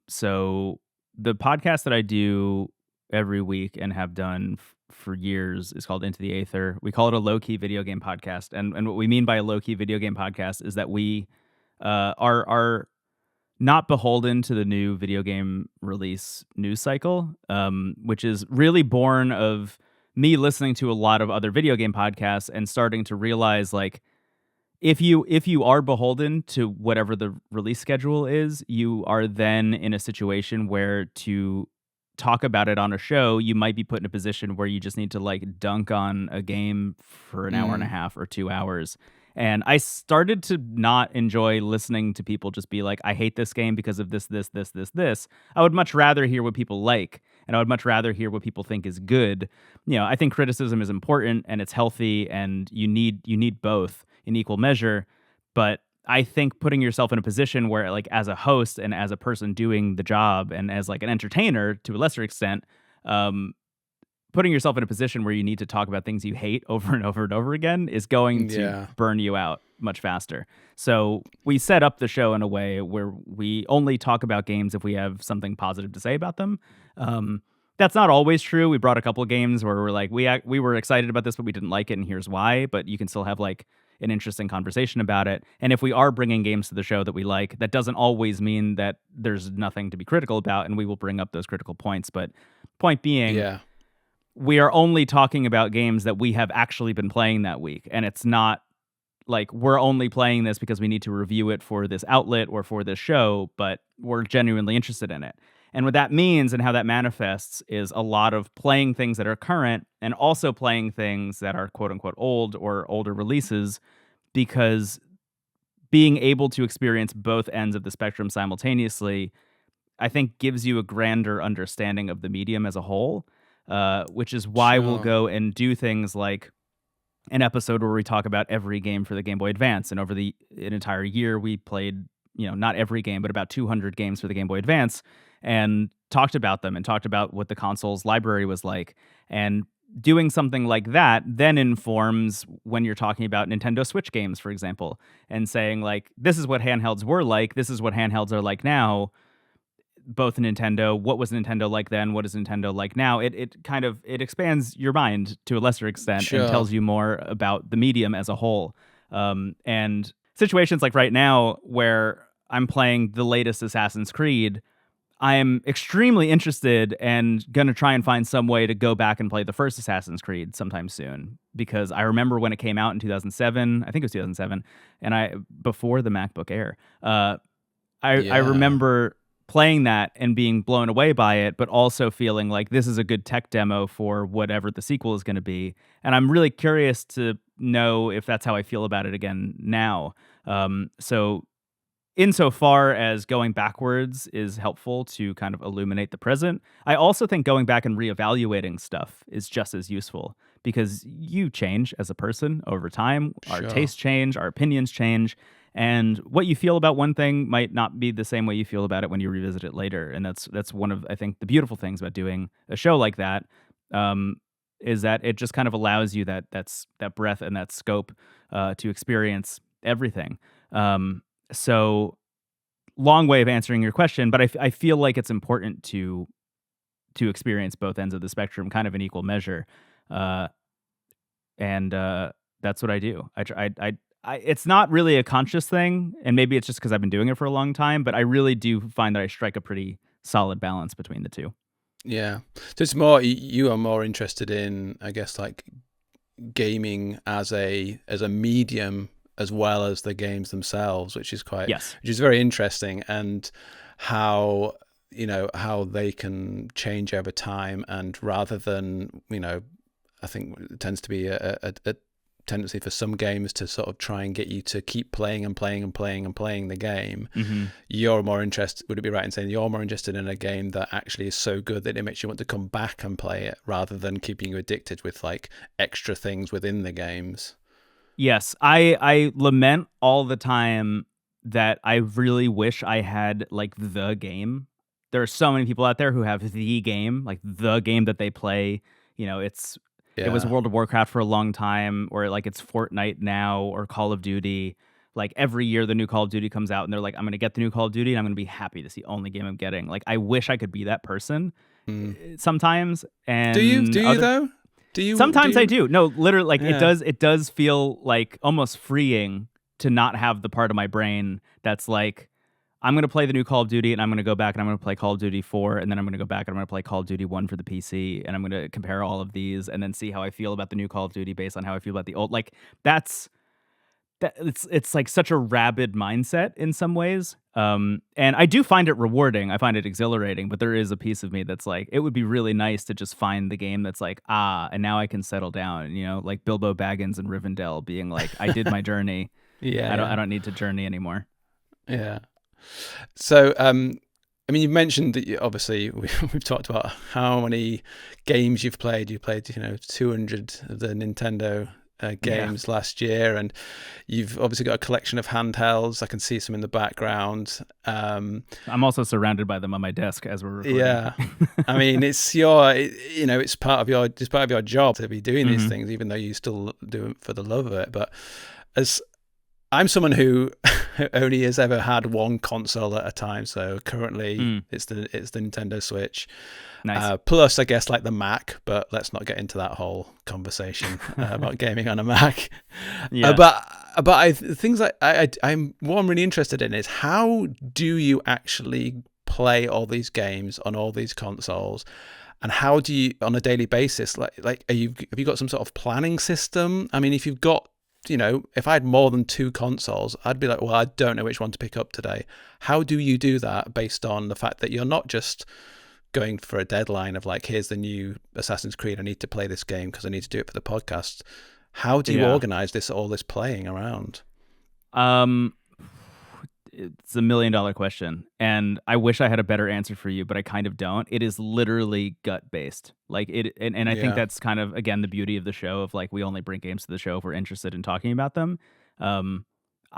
So the podcast that I do every week and have done for years is called Into the Aether. We call it a low-key video game podcast. And what we mean by a low-key video game podcast is that we are not beholden to the new video game release news cycle, which is really born of me listening to a lot of other video game podcasts and starting to realize, like, if you are beholden to whatever the release schedule is, you are then in a situation where to talk about it on a show, you might be put in a position where you just need to like dunk on a game for an hour and a half or 2 hours. And I started to not enjoy listening to people just be like, I hate this game because of this. I would much rather hear what people like, and I would much rather hear what people think is good. I think criticism is important and it's healthy, and you need both in equal measure. But I think putting yourself in a position where, like, as a host and as a person doing the job and as like an entertainer to a lesser extent, putting yourself in a position where you need to talk about things you hate over and over and over again is going to burn you out much faster. So we set up the show in a way where we only talk about games if we have something positive to say about them. That's not always true. We brought a couple of games where we're like, we were excited about this, but we didn't like it, and here's why. But you can still have like an interesting conversation about it. And if we are bringing games to the show that we like, that doesn't always mean that there's nothing to be critical about, and we will bring up those critical points. But point being, we are only talking about games that we have actually been playing that week. And it's not like we're only playing this because we need to review it for this outlet or for this show, but we're genuinely interested in it. And what that means and how that manifests is a lot of playing things that are current and also playing things that are quote unquote old or older releases, because being able to experience both ends of the spectrum simultaneously I think gives you a grander understanding of the medium as a whole, which is why we'll Sure. go and do things like an episode where we talk about every game for the Game Boy Advance. And over an entire year, we played, not every game, but about 200 games for the Game Boy Advance, and talked about them and talked about what the console's library was like. And doing something like that then informs when you're talking about Nintendo Switch games, for example, and saying, like, this is what handhelds were like, this is what handhelds are like now. Both Nintendo, what was Nintendo like then, what is Nintendo like now? It kind of it expands your mind to a lesser extent and Sure. tells you more about the medium as a whole. And situations like right now where I'm playing the latest Assassin's Creed, I am extremely interested and gonna try and find some way to go back and play the first Assassin's Creed sometime soon, because I remember when it came out in 2007. I think it was 2007, and before the MacBook Air. I Yeah. remember playing that and being blown away by it, but also feeling like this is a good tech demo for whatever the sequel is going to be. And I'm really curious to know if that's how I feel about it again now. So, insofar as going backwards is helpful to kind of illuminate the present, I also think going back and reevaluating stuff is just as useful, because you change as a person over time. Our Sure. tastes change, our opinions change, and what you feel about one thing might not be the same way you feel about it when you revisit it later. And that's one of, I think, the beautiful things about doing a show like that, um, is that it just kind of allows you that breadth and that scope to experience everything. So, long way of answering your question, but I feel like it's important to experience both ends of the spectrum kind of in equal measure. Uh, and That's what I do. It's not really a conscious thing, and maybe it's just because I've been doing it for a long time, but I really do find that I strike a pretty solid balance between the two. Yeah. So it's more, you are more interested in, I guess, like gaming as a medium as well as the games themselves, which is Yes. very interesting, and how how they can change over time. And rather than, I think it tends to be a tendency for some games to sort of try and get you to keep playing and playing and playing and playing the game. Mm-hmm. You're more interested, would it be right in saying you're more interested in a game that actually is so good that it makes you want to come back and play it, rather than keeping you addicted with like extra things within the games? Yes, I lament all the time that I really wish I had, like, the game. There are so many people out there who have the game, like the game that they play. It was Yeah. World of Warcraft for a long time, or like it's Fortnite now, or Call of Duty. Like every year the new Call of Duty comes out and they're like, I'm gonna get the new Call of Duty and I'm gonna be happy. That's the only game I'm getting. Like, I wish I could be that person Mm. sometimes. Do you? Do And you other though? Do you? Do Sometimes I you? do. No, literally, like Yeah. it does feel like almost freeing to not have the part of my brain that's like, I'm gonna play the new Call of Duty and I'm gonna go back and I'm gonna play Call of Duty 4, and then I'm gonna go back and I'm gonna play Call of Duty 1 for the PC, and I'm gonna compare all of these and then see how I feel about the new Call of Duty based on how I feel about the old. Like, it's like such a rabid mindset in some ways. And I do find it rewarding. I find it exhilarating, but there is a piece of me that's like, it would be really nice to just find the game that's like, and now I can settle down, like Bilbo Baggins and Rivendell being like, I did my journey. Yeah. I don't need to journey anymore. Yeah. So, I mean, you mentioned that obviously we've talked about how many games you've played. You played, 200 of the Nintendo games last year, and you've obviously got a collection of handhelds. I can see some in the background. I'm also surrounded by them on my desk as we're recording. Yeah, I mean, it's it's part of your job to be doing these things, even though you still do it for the love of it. But as I'm someone who only has ever had one console at a time, so currently it's the Nintendo Switch. Nice. Plus, I guess, like the Mac, but let's not get into that whole conversation about gaming on a Mac. Yeah. Things like I'm what I'm really interested in is, how do you actually play all these games on all these consoles? And how do you, on a daily basis, have you got some sort of planning system? I mean, if you've got, if I had more than two consoles, I'd be like, well, I don't know which one to pick up today. How do you do that based on the fact that you're not just going for a deadline of like, here's the new Assassin's Creed, I need to play this game because I need to do it for the podcast? How do you organize all this playing around? it's $1 million question, and I wish I had a better answer for you, but I kind of don't. It is literally gut based. Like it, and I think Yeah. that's kind of again the beauty of the show of like we only bring games to the show if we're interested in talking about them. Um,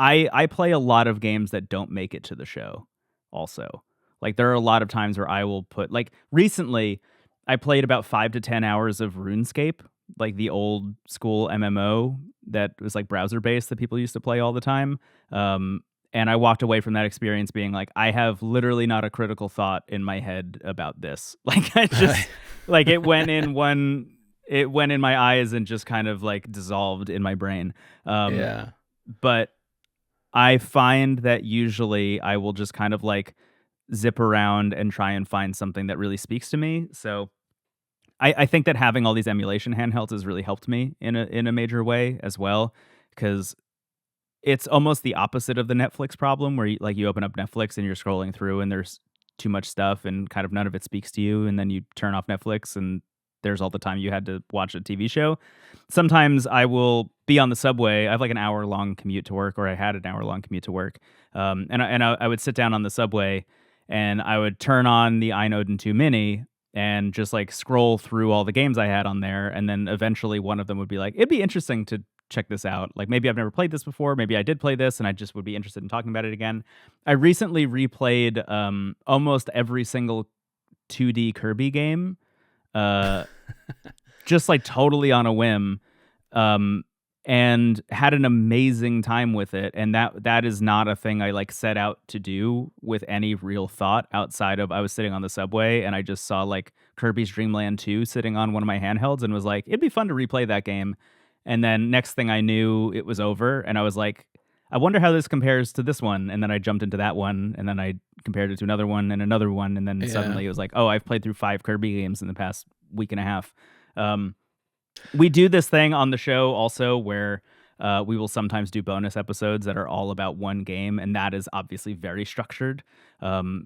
I play a lot of games that don't make it to the show. Also, like there are a lot of times where I will put like recently, I played about 5 to 10 hours of RuneScape, like the old school MMO that was like browser based that people used to play all the time. And I walked away from that experience being like, I have literally not a critical thought in my head about this. Like I just like it went in my eyes and just kind of like dissolved in my brain. Yeah. But I find that usually I will just kind of like zip around and try and find something that really speaks to me. So I think that having all these emulation handhelds has really helped me in a major way as well, because it's almost the opposite of the Netflix problem where you open up Netflix and you're scrolling through and there's too much stuff and kind of none of it speaks to you, and then you turn off Netflix and there's all the time you had to watch a TV show. Sometimes I will be on the subway. I have like an hour-long commute to work, or I had an hour-long commute to work. I would sit down on the subway and I would turn on the iNode and 2 Mini and just like scroll through all the games I had on there. And then eventually one of them would be like, it'd be interesting to check this out. Like maybe I've never played this before. Maybe I did play this and I just would be interested in talking about it again. I recently replayed almost every single 2D Kirby game, just like totally on a whim, and had an amazing time with it. And that is not a thing I like set out to do with any real thought outside of I was sitting on the subway and I just saw like Kirby's Dream Land 2 sitting on one of my handhelds and was like, it'd be fun to replay that game. And then next thing I knew, it was over, and I was like, I wonder how this compares to this one. And then I jumped into that one, and then I compared it to another one, and then suddenly it was like, oh, I've played through 5 Kirby games in the past week and a half. We do this thing on the show also where we will sometimes do bonus episodes that are all about one game, and that is obviously very structured,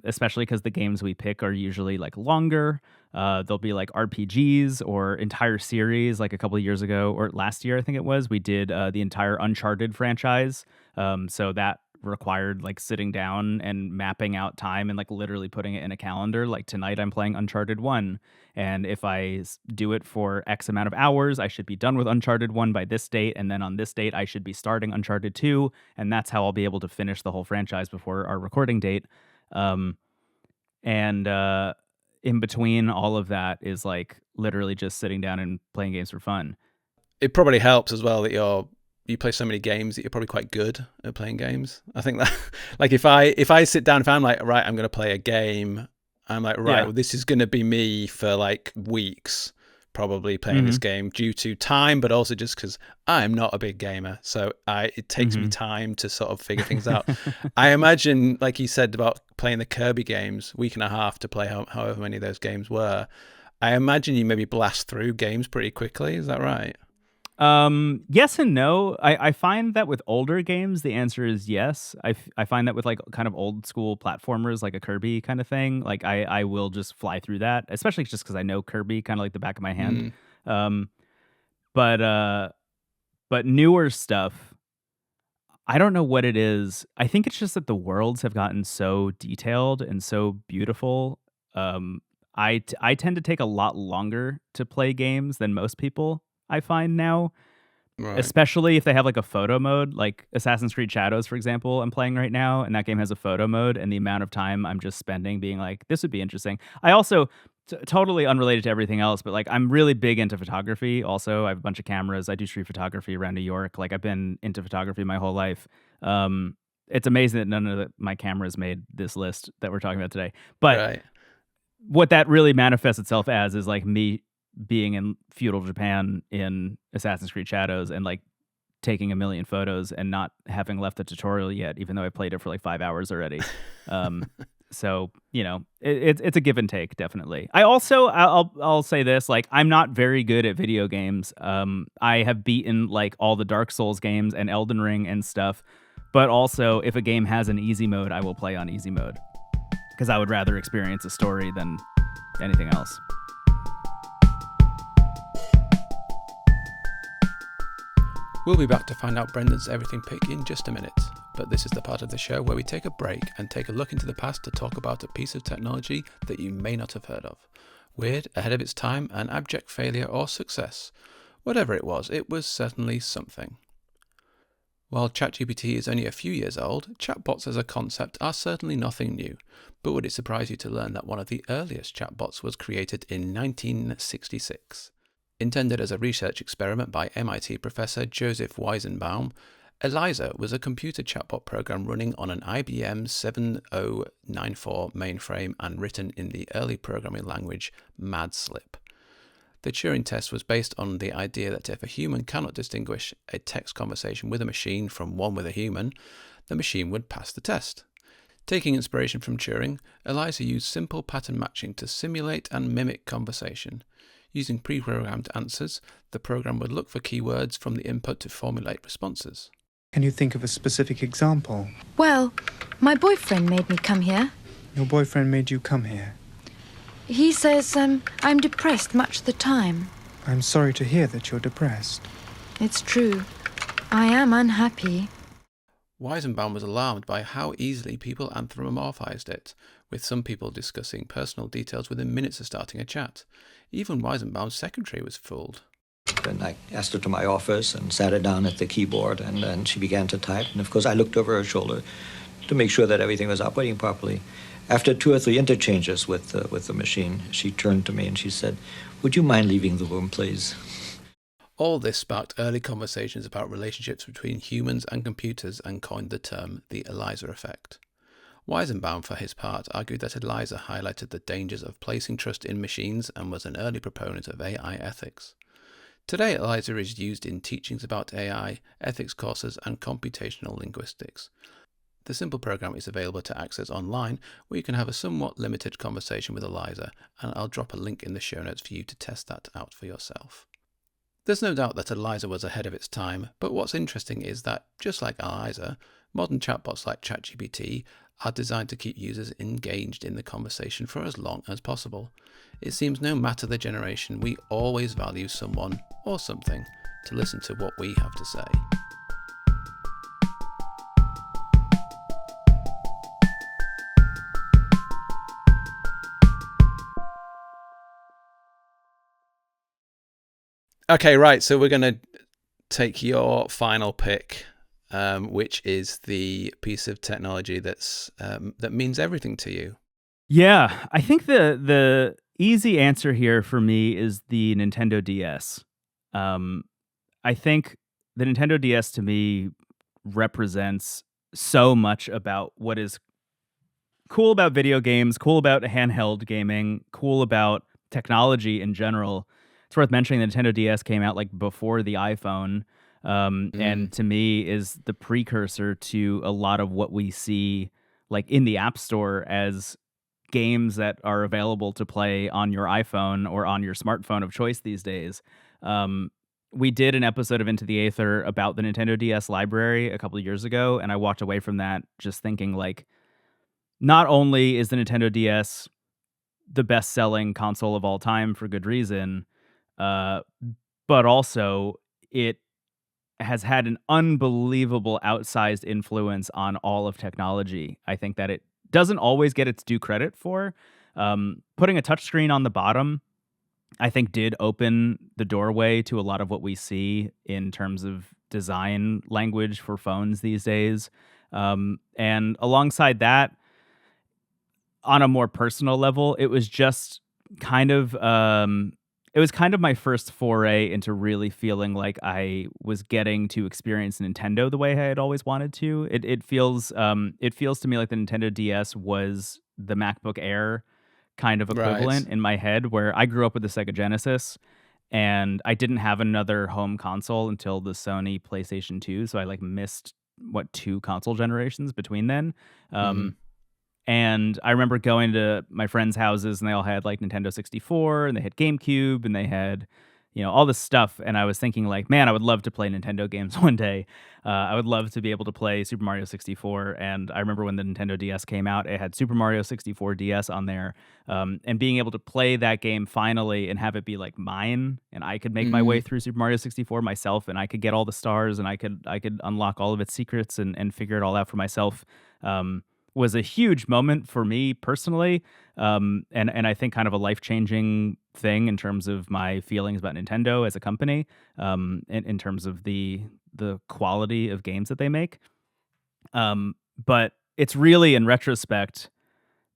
especially because the games we pick are usually like longer. They'll be like RPGs or entire series. Like a couple of years ago, or last year I think it was, we did the entire Uncharted franchise. So that required like sitting down and mapping out time and like literally putting it in a calendar. Like tonight I'm playing Uncharted 1, and if I do it for X amount of hours, I should be done with Uncharted 1 by this date, and then on this date I should be starting Uncharted 2, and that's how I'll be able to finish the whole franchise before our recording date. In between all of that is like literally just sitting down and playing games for fun. It probably helps as well that you play so many games that you're probably quite good at playing games. I think that like if I sit down, if I'm like, right, I'm going to play a game, I'm like, right, well, this is going to be me for like weeks, probably playing this game due to time, but also just because I'm not a big gamer. So it takes me time to sort of figure things out. I imagine, like you said about playing the Kirby games, week and a half to play however many of those games were. I imagine you maybe blast through games pretty quickly. Is that right? Yes and no. I find that with older games, the answer is yes. I find that with like kind of old school platformers, like a Kirby kind of thing, like I will just fly through that, especially just because I know Kirby kind of like the back of my hand. But newer stuff, I don't know what it is. I think it's just that the worlds have gotten so detailed and so beautiful. I tend to take a lot longer to play games than most people, I find now, Right. especially if they have like a photo mode, like Assassin's Creed Shadows, for example, I'm playing right now, and that game has a photo mode, and the amount of time I'm just spending being like, this would be interesting. I also, totally unrelated to everything else, but like I'm really big into photography. Also, I have a bunch of cameras. I do street photography around New York. Like I've been into photography my whole life. It's amazing that none of my cameras made this list that we're talking about today. But what that really manifests itself as is like me being in feudal Japan in Assassin's Creed Shadows and like taking a million photos and not having left the tutorial yet, even though I played it for like 5 hours already. So, you know, it's a give and take, definitely. I'll say this, like, I'm not very good at video games. I have beaten like all the Dark Souls games and Elden Ring and stuff, but also if a game has an easy mode, I will play on easy mode because I would rather experience a story than anything else. We'll be back to find out Brendon's everything pick in just a minute. but this is the part of the show where we take a break and take a look into the past to talk about a piece of technology that you may not have heard of. Weird, ahead of its time, an abject failure or success. Whatever it was certainly something. While ChatGPT is only a few years old, chatbots as a concept are certainly nothing new. But would it surprise you to learn that one of the earliest chatbots was created in 1966? Intended as a research experiment by MIT professor Joseph Weizenbaum, Eliza was a computer chatbot program running on an IBM 7094 mainframe and written in the early programming language MadSlip. The Turing test was based on the idea that if a human cannot distinguish a text conversation with a machine from one with a human, the machine would pass the test. Taking inspiration from Turing, Eliza used simple pattern matching to simulate and mimic conversation. Using pre-programmed answers, the program would look for keywords from the input to formulate responses. Can you think of a specific example? Well, my boyfriend made me come here. Your boyfriend made you come here. He says I'm depressed much of the time. I'm sorry to hear that you're depressed. It's true. I am unhappy. Weizenbaum was alarmed by how easily people anthropomorphized it, with some people discussing personal details within minutes of starting a chat. Even Weizenbaum's secretary was fooled. And I asked her to my office and sat her down at the keyboard, and then she began to type. And of course, I looked over her shoulder to make sure that everything was operating properly. After 2 or 3 interchanges with the machine, she turned to me and she said, "Would you mind leaving the room, please?" All this sparked early conversations about relationships between humans and computers and coined the term the Eliza effect. Weizenbaum, for his part, argued that Eliza highlighted the dangers of placing trust in machines and was an early proponent of AI ethics. Today, Eliza is used in teachings about AI, ethics courses, and computational linguistics. The simple program is available to access online, where you can have a somewhat limited conversation with Eliza, and I'll drop a link in the show notes for you to test that out for yourself. There's no doubt that Eliza was ahead of its time, but what's interesting is that, just like Eliza, modern chatbots like ChatGPT are designed to keep users engaged in the conversation for as long as possible. It seems no matter the generation, we always value someone or something to listen to what we have to say. Okay, right, so we're going to take your final pick, which is the piece of technology that means everything to you. Yeah, I think the easy answer here for me is the Nintendo DS. I think the Nintendo DS to me represents so much about what is cool about video games, cool about handheld gaming, cool about technology in general. It's worth mentioning the Nintendo DS came out like before the iPhone, and to me is the precursor to a lot of what we see like in the App Store as games that are available to play on your iPhone or on your smartphone of choice these days. We did an episode of Into the Aether about the Nintendo DS library a couple of years ago, and I walked away from that just thinking like, not only is the Nintendo DS the best-selling console of all time for good reason, but also it has had an unbelievable outsized influence on all of technology. I think that it doesn't always get its due credit for. Putting a touchscreen on the bottom, I think did open the doorway to a lot of what we see in terms of design language for phones these days. And alongside that, on a more personal level, it was just kind of my first foray into really feeling like I was getting to experience Nintendo the way I had always wanted to. It feels to me like the Nintendo DS was the MacBook Air kind of equivalent in my head, where I grew up with the Sega Genesis and I didn't have another home console until the Sony PlayStation 2, so I like missed 2 console generations between then. And I remember going to my friends' houses and they all had like Nintendo 64 and they had GameCube and they had all this stuff. And I was thinking like, man, I would love to play Nintendo games one day. I would love to be able to play Super Mario 64. And I remember when the Nintendo DS came out, it had Super Mario 64 DS on there. And being able to play that game finally and have it be like mine, and I could make my way through Super Mario 64 myself, and I could get all the stars, and I could unlock all of its secrets and figure it all out for myself. Was a huge moment for me personally, and I think kind of a life-changing thing in terms of my feelings about Nintendo as a company, in terms of the quality of games that they make. But it's really in retrospect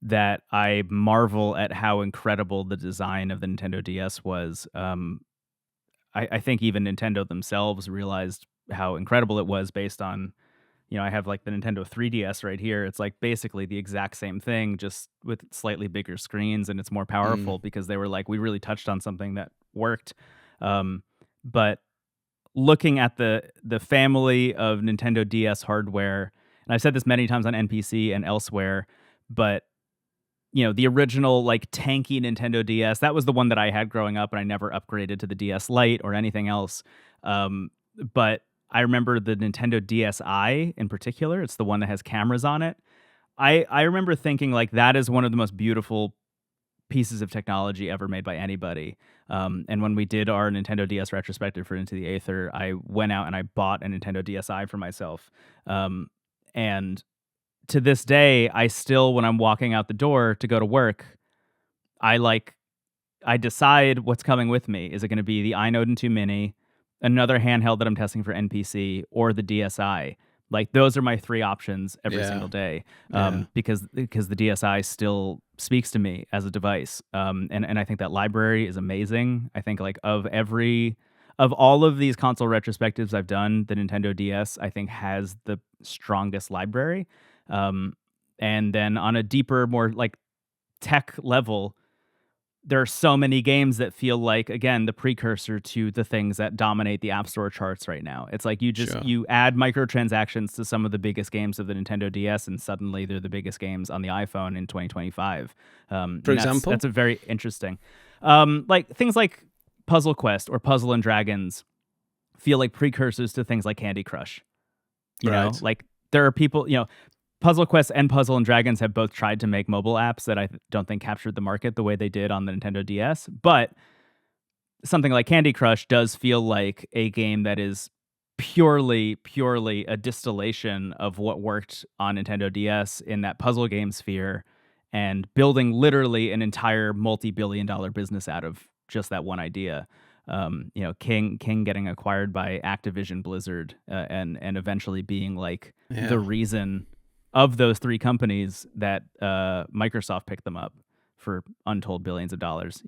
that I marvel at how incredible the design of the Nintendo DS was. I think even Nintendo themselves realized how incredible it was based on, I have like the Nintendo 3DS right here. It's like basically the exact same thing, just with slightly bigger screens, and it's more powerful because they were like, we really touched on something that worked. But looking at the family of Nintendo DS hardware, and I've said this many times on NPC and elsewhere, but the original like tanky Nintendo DS, that was the one that I had growing up, and I never upgraded to the DS Lite or anything else. But I remember the Nintendo DSi in particular. It's the one that has cameras on it. I remember thinking like that is one of the most beautiful pieces of technology ever made by anybody. And when we did our Nintendo DS retrospective for Into the Aether, I went out and I bought a Nintendo DSi for myself. And to this day, I still, when I'm walking out the door to go to work, I decide what's coming with me. Is it going to be the iNode and 2 Mini, another handheld that I'm testing for NPC, or the DSi? Like those are my three options every single day, because the DSi still speaks to me as a device, and I think that library is amazing. I think like of all of these console retrospectives I've done, the Nintendo DS I think has the strongest library, and then on a deeper, more like tech level, there are so many games that feel like, again, the precursor to the things that dominate the App Store charts right now. It's like you add microtransactions to some of the biggest games of the Nintendo DS, and suddenly they're the biggest games on the iPhone in 2025. For example? That's a very interesting. Like things like Puzzle Quest or Puzzle and Dragons feel like precursors to things like Candy Crush. You know, like there are people, Puzzle Quest and Puzzle and Dragons have both tried to make mobile apps that I don't think captured the market the way they did on the Nintendo DS. But something like Candy Crush does feel like a game that is purely a distillation of what worked on Nintendo DS in that puzzle game sphere, and building literally an entire multi-billion-dollar business out of just that one idea. King getting acquired by Activision Blizzard, and eventually being like the reason of those three companies that Microsoft picked them up for untold billions of dollars.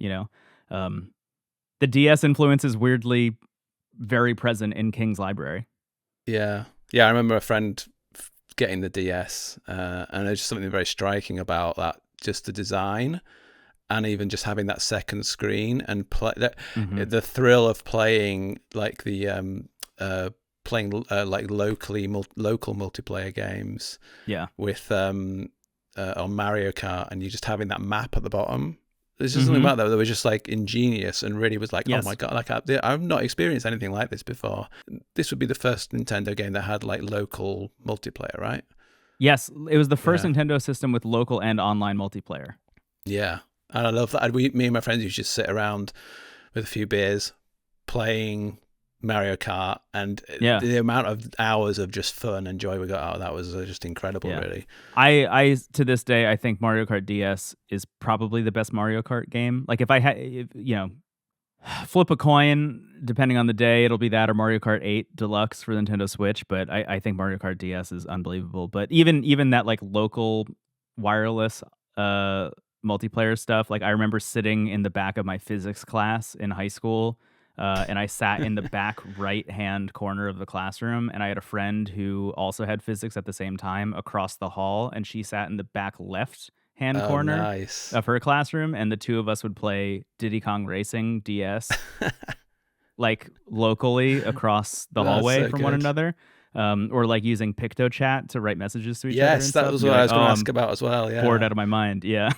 The DS influence is weirdly very present in King's library. Yeah. I remember a friend getting the DS, and there's just something very striking about that, just the design, and even just having that second screen and the thrill of playing like like local multiplayer games. With on Mario Kart, and you just having that map at the bottom. There's just something about that was just like ingenious, and really was like, oh my god, like I've not experienced anything like this before. This would be the first Nintendo game that had like local multiplayer, right? Yes, it was the first Nintendo system with local and online multiplayer. Yeah, and I love that. Me and my friends used to just sit around with a few beers playing Mario Kart, and the amount of hours of just fun and joy we got out of that was just incredible. Really, I to this day I think Mario Kart DS is probably the best Mario Kart game. Like if I had, flip a coin, depending on the day, it'll be that or Mario Kart 8 Deluxe for the Nintendo Switch. But I think Mario Kart DS is unbelievable. But even that like local wireless multiplayer stuff, like I remember sitting in the back of my physics class in high school. And I sat in the back right-hand corner of the classroom, and I had a friend who also had physics at the same time across the hall, and she sat in the back left-hand corner of her classroom, and the two of us would play Diddy Kong Racing DS, like locally across the hallway from one another, or like using PictoChat to write messages to each other. Yes, that was what I was going to ask about as well. Bored out of my mind. Yeah.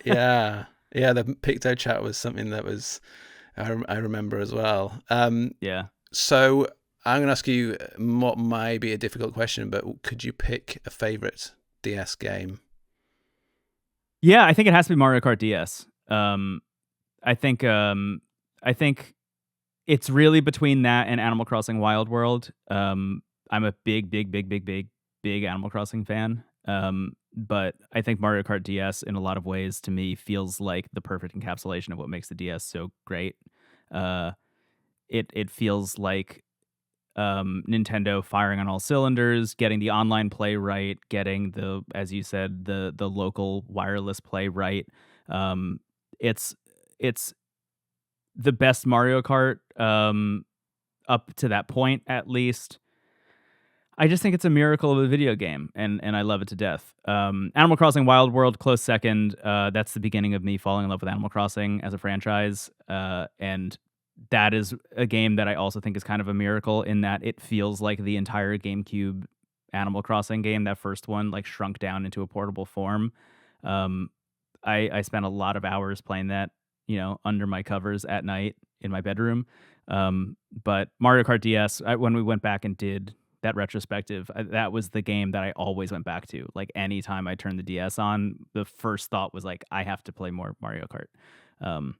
Yeah. The PictoChat was something that was I remember as well. Yeah. So I'm going to ask you what might be a difficult question, but could you pick a favorite DS game? Yeah, I think it has to be Mario Kart DS. I think it's really between that and Animal Crossing Wild World. I'm a big Animal Crossing fan. But I think Mario Kart DS in a lot of ways to me feels like the perfect encapsulation of what makes the DS so great. It feels like Nintendo firing on all cylinders, getting the online play right, getting the, as you said, the local wireless play right. It's the best Mario Kart up to that point, at least. I just think it's a miracle of a video game, and I love it to death. Animal Crossing Wild World, close second. That's the beginning of me falling in love with Animal Crossing as a franchise, and that is a game that I also think is kind of a miracle in that it feels like the entire GameCube Animal Crossing game, that first one, like shrunk down into a portable form. I spent a lot of hours playing that, under my covers at night in my bedroom. But Mario Kart DS, when we went back and did that retrospective, that was the game that I always went back to. Like anytime I turned the DS on, the first thought was like, I have to play more Mario Kart.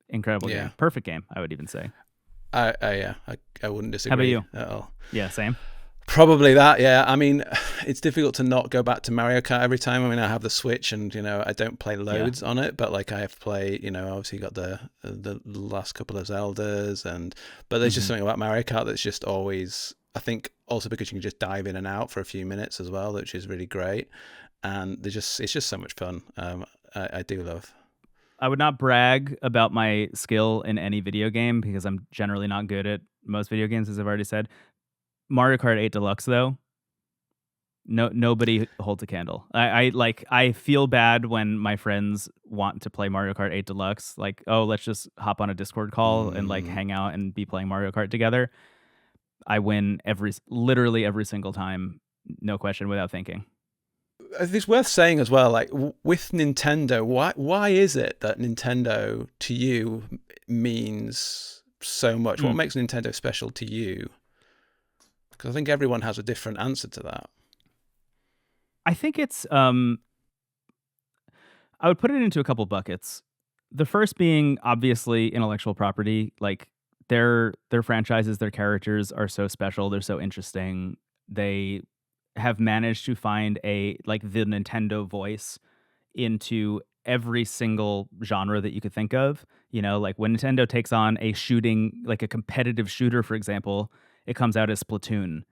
Incredible game. Perfect game, I would even say. I wouldn't disagree. How about you? At all. Yeah, same. Probably that, yeah. I mean, it's difficult to not go back to Mario Kart every time. I mean, I have the Switch and, I don't play loads on it, but like I have played, obviously got the last couple of Zeldas, but there's just something about Mario Kart that's just always, I think also because you can just dive in and out for a few minutes as well, which is really great. And it's just so much fun. I do love. I would not brag about my skill in any video game because I'm generally not good at most video games, as I've already said. Mario Kart 8 Deluxe, though, nobody holds a candle. I feel bad when my friends want to play Mario Kart 8 Deluxe. Like, oh, let's just hop on a Discord call and like hang out and be playing Mario Kart together. I win literally every single time, no question, without thinking. It's worth saying as well, like with Nintendo, why is it that Nintendo to you means so much? What makes Nintendo special to you? Because I think everyone has a different answer to that. I think it's I would put it into a couple buckets. The first being obviously intellectual property. Like their franchises, their characters are so special, they're so interesting. They have managed to find the Nintendo voice into every single genre that you could think of. Like when Nintendo takes on a shooting, like a competitive shooter, for example, it comes out as Splatoon.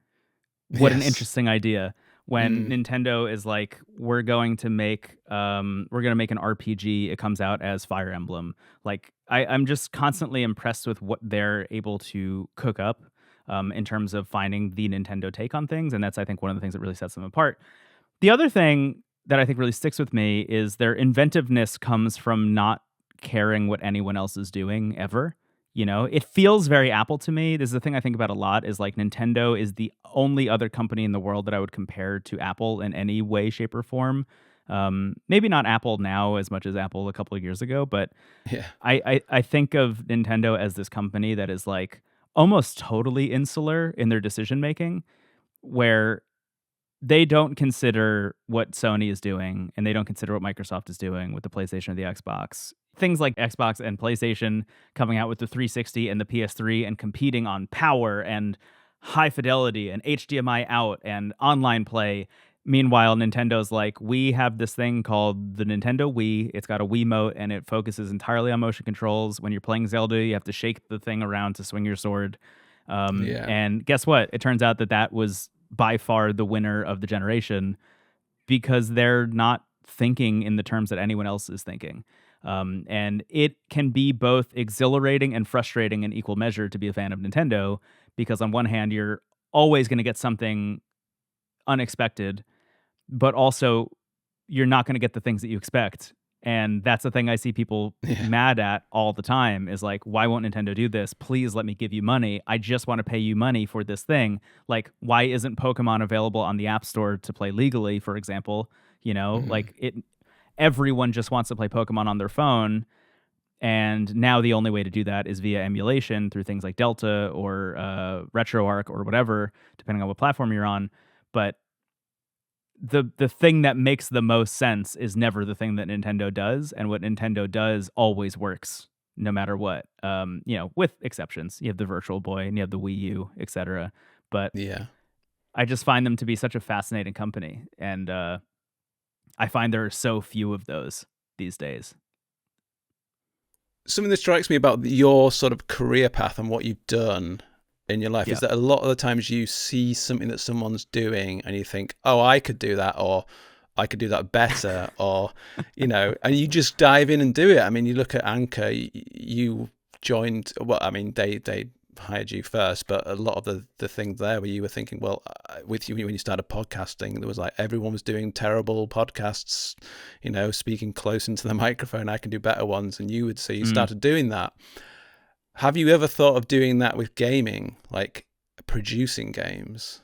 What an interesting idea. When Nintendo is like, we're going to make an RPG, it comes out as Fire Emblem. Like I'm just constantly impressed with what they're able to cook up in terms of finding the Nintendo take on things. And that's, I think, one of the things that really sets them apart. The other thing that I think really sticks with me is their inventiveness comes from not caring what anyone else is doing ever. It feels very Apple to me. This is the thing I think about a lot is like Nintendo is the only other company in the world that I would compare to Apple in any way, shape, or form. Maybe not Apple now as much as Apple a couple of years ago, but yeah. I think of Nintendo as this company that is like almost totally insular in their decision making, where they don't consider what Sony is doing and they don't consider what Microsoft is doing with the PlayStation or the Xbox. Things like Xbox and PlayStation coming out with the 360 and the PS3 and competing on power and high fidelity and HDMI out and online play. Meanwhile, Nintendo's like, we have this thing called the Nintendo Wii. It's got a Wiimote and it focuses entirely on motion controls. When you're playing Zelda, you have to shake the thing around to swing your sword. And guess what? It turns out that was by far the winner of the generation because they're not thinking in the terms that anyone else is thinking. And it can be both exhilarating and frustrating in equal measure to be a fan of Nintendo because on one hand, you're always going to get something unexpected, but also you're not going to get the things that you expect. And that's the thing I see people mad at all the time is like, why won't Nintendo do this? Please let me give you money. I just want to pay you money for this thing. Like, why isn't Pokemon available on the App Store to play legally, for example? Like everyone just wants to play Pokemon on their phone. And now the only way to do that is via emulation through things like Delta or RetroArch or whatever, depending on what platform you're on. But the thing that makes the most sense is never the thing that Nintendo does, and what Nintendo does always works no matter what. With exceptions. You have the Virtual Boy and you have the Wii U, etc. But Yeah. I just find them to be such a fascinating company, and I find there are so few of those these days. Something that strikes me about your sort of career path and what you've done in your life is that a lot of the times you see something that someone's doing and you think, oh, I could do that, or I could do that better, or, and you just dive in and do it. I mean, you look at Anchor, you joined, they hired you first, but a lot of the things there where you were thinking, well, with you when you started podcasting, there was like everyone was doing terrible podcasts, speaking close into the microphone. I can do better ones, and you started doing that. Have you ever thought of doing that with gaming, like producing games?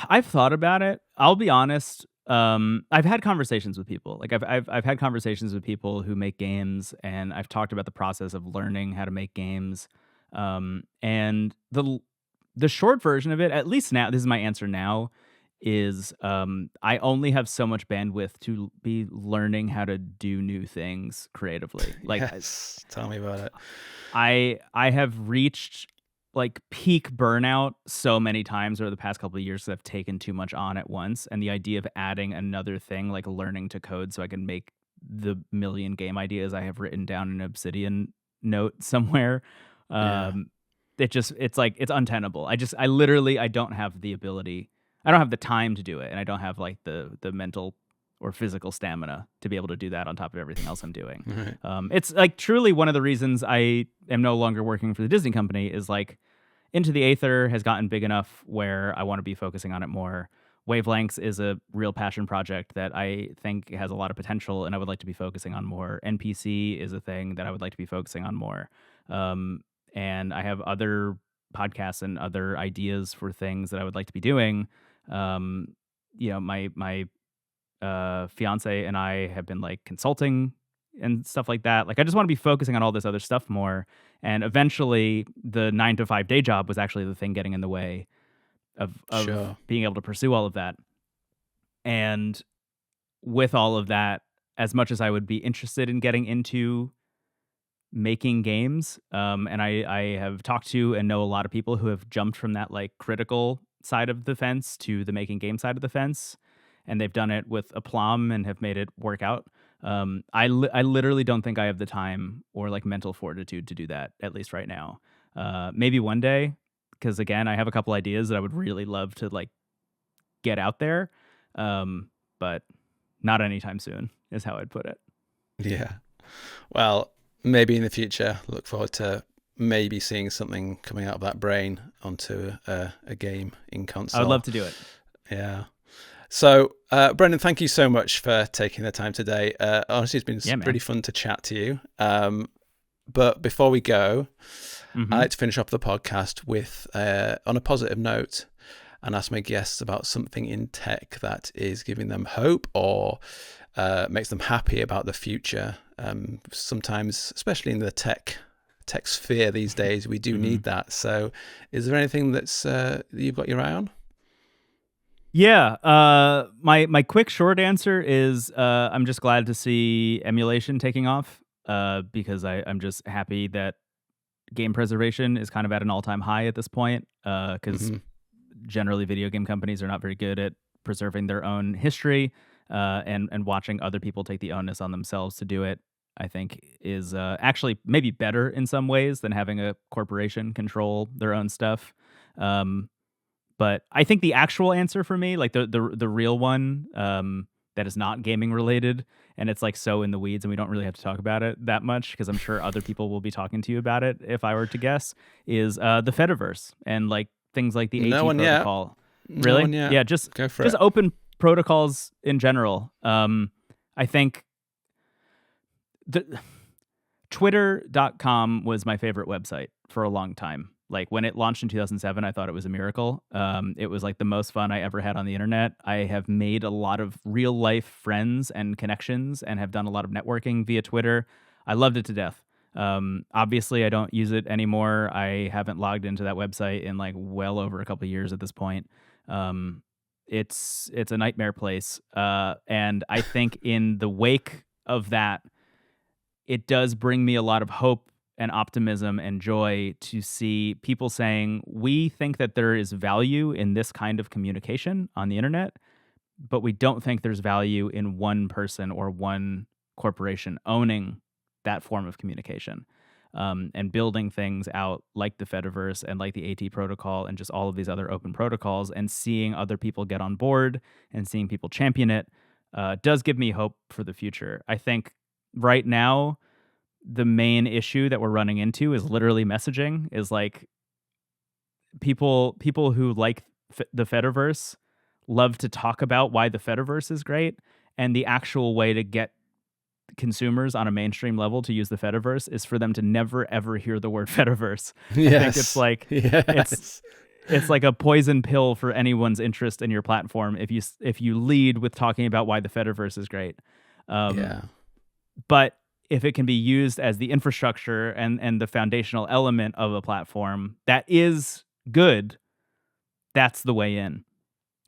I've thought about it. I'll be honest. I've had conversations with people. Like I've had conversations with people who make games, and I've talked about the process of learning how to make games. And the short version of it, at least now, this is my answer now, is I only have so much bandwidth to be learning how to do new things creatively. Like, yes, tell me about it. I have reached like peak burnout so many times over the past couple of years that I've taken too much on at once, and the idea of adding another thing like learning to code so I can make the million game ideas I have written down in an Obsidian note somewhere. It's untenable. I literally don't have the ability. I don't have the time to do it, and I don't have like the mental or physical stamina to be able to do that on top of everything else I'm doing. Right. It's like truly one of the reasons I am no longer working for the Disney company is like Into the Aether has gotten big enough where I want to be focusing on it more. Wavelengths is a real passion project that I think has a lot of potential and I would like to be focusing on more. NPC is a thing that I would like to be focusing on more. And I have other podcasts and other ideas for things that I would like to be doing. My fiance and I have been like consulting and stuff like that. Like I just want to be focusing on all this other stuff more. And eventually the 9-to-5 day job was actually the thing getting in the way of Sure. being able to pursue all of that. And with all of that, as much as I would be interested in getting into making games, and I have talked to and know a lot of people who have jumped from that like critical side of the fence to the making game side of the fence, and they've done it with aplomb and have made it work out. I literally don't think I have the time or like mental fortitude to do that, at least right now. Maybe one day, because again, I have a couple ideas that I would really love to like get out there, but not anytime soon is how I'd put it. Yeah. Well, maybe in the future, look forward to maybe seeing something coming out of that brain onto a game in console. I would love to do it. Yeah. So, Brendon, thank you so much for taking the time today. Honestly, it's been really fun to chat to you. But before we go, I like to finish off the podcast with on a positive note and ask my guests about something in tech that is giving them hope or makes them happy about the future. Sometimes, especially in the tech sphere these days, we do need that. So is there anything that's you've got your eye on? Yeah. My quick short answer is I'm just glad to see emulation taking off because I'm just happy that game preservation is kind of at an all-time high at this point because generally video game companies are not very good at preserving their own history and watching other people take the onus on themselves to do it, I think is actually maybe better in some ways than having a corporation control their own stuff. But I think the actual answer for me, like the real one that is not gaming related, and it's like so in the weeds and we don't really have to talk about it that much because I'm sure other people will be talking to you about it if I were to guess, is the Fediverse and like things like the AT protocol. Yet. Really? No one yet. Yeah, just it. Open protocols in general. I think Twitter.com was my favorite website for a long time. Like when it launched in 2007, I thought it was a miracle. It was like the most fun I ever had on the internet. I have made a lot of real life friends and connections and have done a lot of networking via Twitter. I loved it to death. Obviously, I don't use it anymore. I haven't logged into that website in like well over a couple of years at this point. It's a nightmare place. And I think in the wake of that, it does bring me a lot of hope and optimism and joy to see people saying, we think that there is value in this kind of communication on the internet, but we don't think there's value in one person or one corporation owning that form of communication, and building things out like the Fediverse and like the AT protocol and just all of these other open protocols, and seeing other people get on board and seeing people champion it does give me hope for the future. I think right now, the main issue that we're running into is literally messaging. Is like people who like the Fediverse love to talk about why the Fediverse is great, and the actual way to get consumers on a mainstream level to use the Fediverse is for them to never ever hear the word Fediverse. Yes. I think it's like it's like a poison pill for anyone's interest in your platform if you lead with talking about why the Fediverse is great. But if it can be used as the infrastructure and the foundational element of a platform that is good, that's the way in.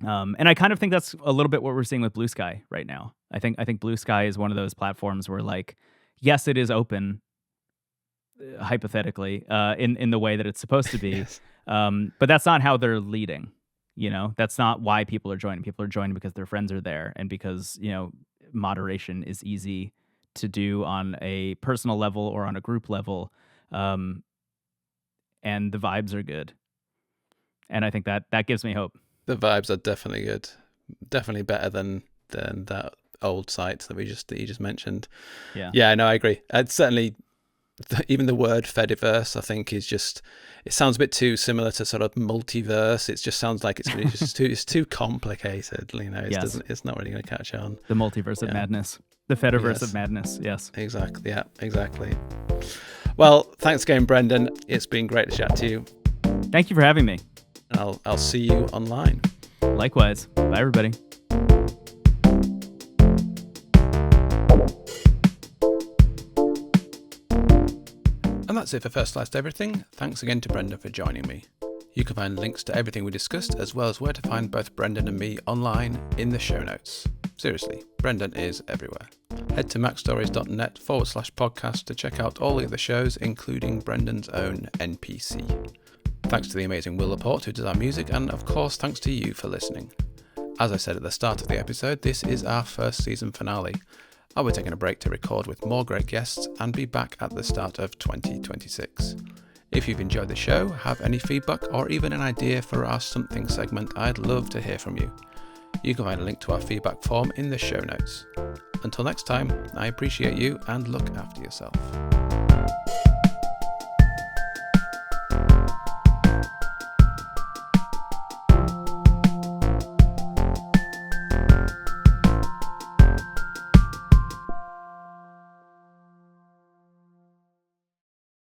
And I kind of think that's a little bit what we're seeing with Blue Sky right now. I think Blue Sky is one of those platforms where, like, yes, it is open, hypothetically, in the way that it's supposed to be. Yes. But that's not how they're leading. You know, that's not why people are joining. People are joining because their friends are there, and because, you know, moderation is easy to do on a personal level or on a group level, and the vibes are good. And I think that gives me hope. The vibes are definitely good, definitely better than that old site that you just mentioned. Yeah, no, I agree. It's certainly even the word Fediverse, I think, is just, it sounds a bit too similar to sort of multiverse. It just sounds like it's too complicated. You know, it's not really going to catch on. The multiverse of madness, the Fediverse of madness. Yes, exactly. Yeah, exactly. Well, thanks again, Brendon. It's been great to chat to you. Thank you for having me. I'll see you online. Likewise. Bye, everybody. And that's it for First Last Everything. Thanks again to Brendon for joining me. You can find links to everything we discussed, as well as where to find both Brendon and me online, in the show notes. Seriously, Brendon is everywhere. Head to macstories.net/podcast to check out all the other shows, including Brendon's own NPC. Thanks to the amazing Will Laporte, who does our music, and of course thanks to you for listening. As I said at the start of the episode, this is our first season finale. I'll be taking a break to record with more great guests and be back at the start of 2026. If you've enjoyed the show, have any feedback, or even an idea for our Something segment, I'd love to hear from you. You can find a link to our feedback form in the show notes. Until next time, I appreciate you and look after yourself.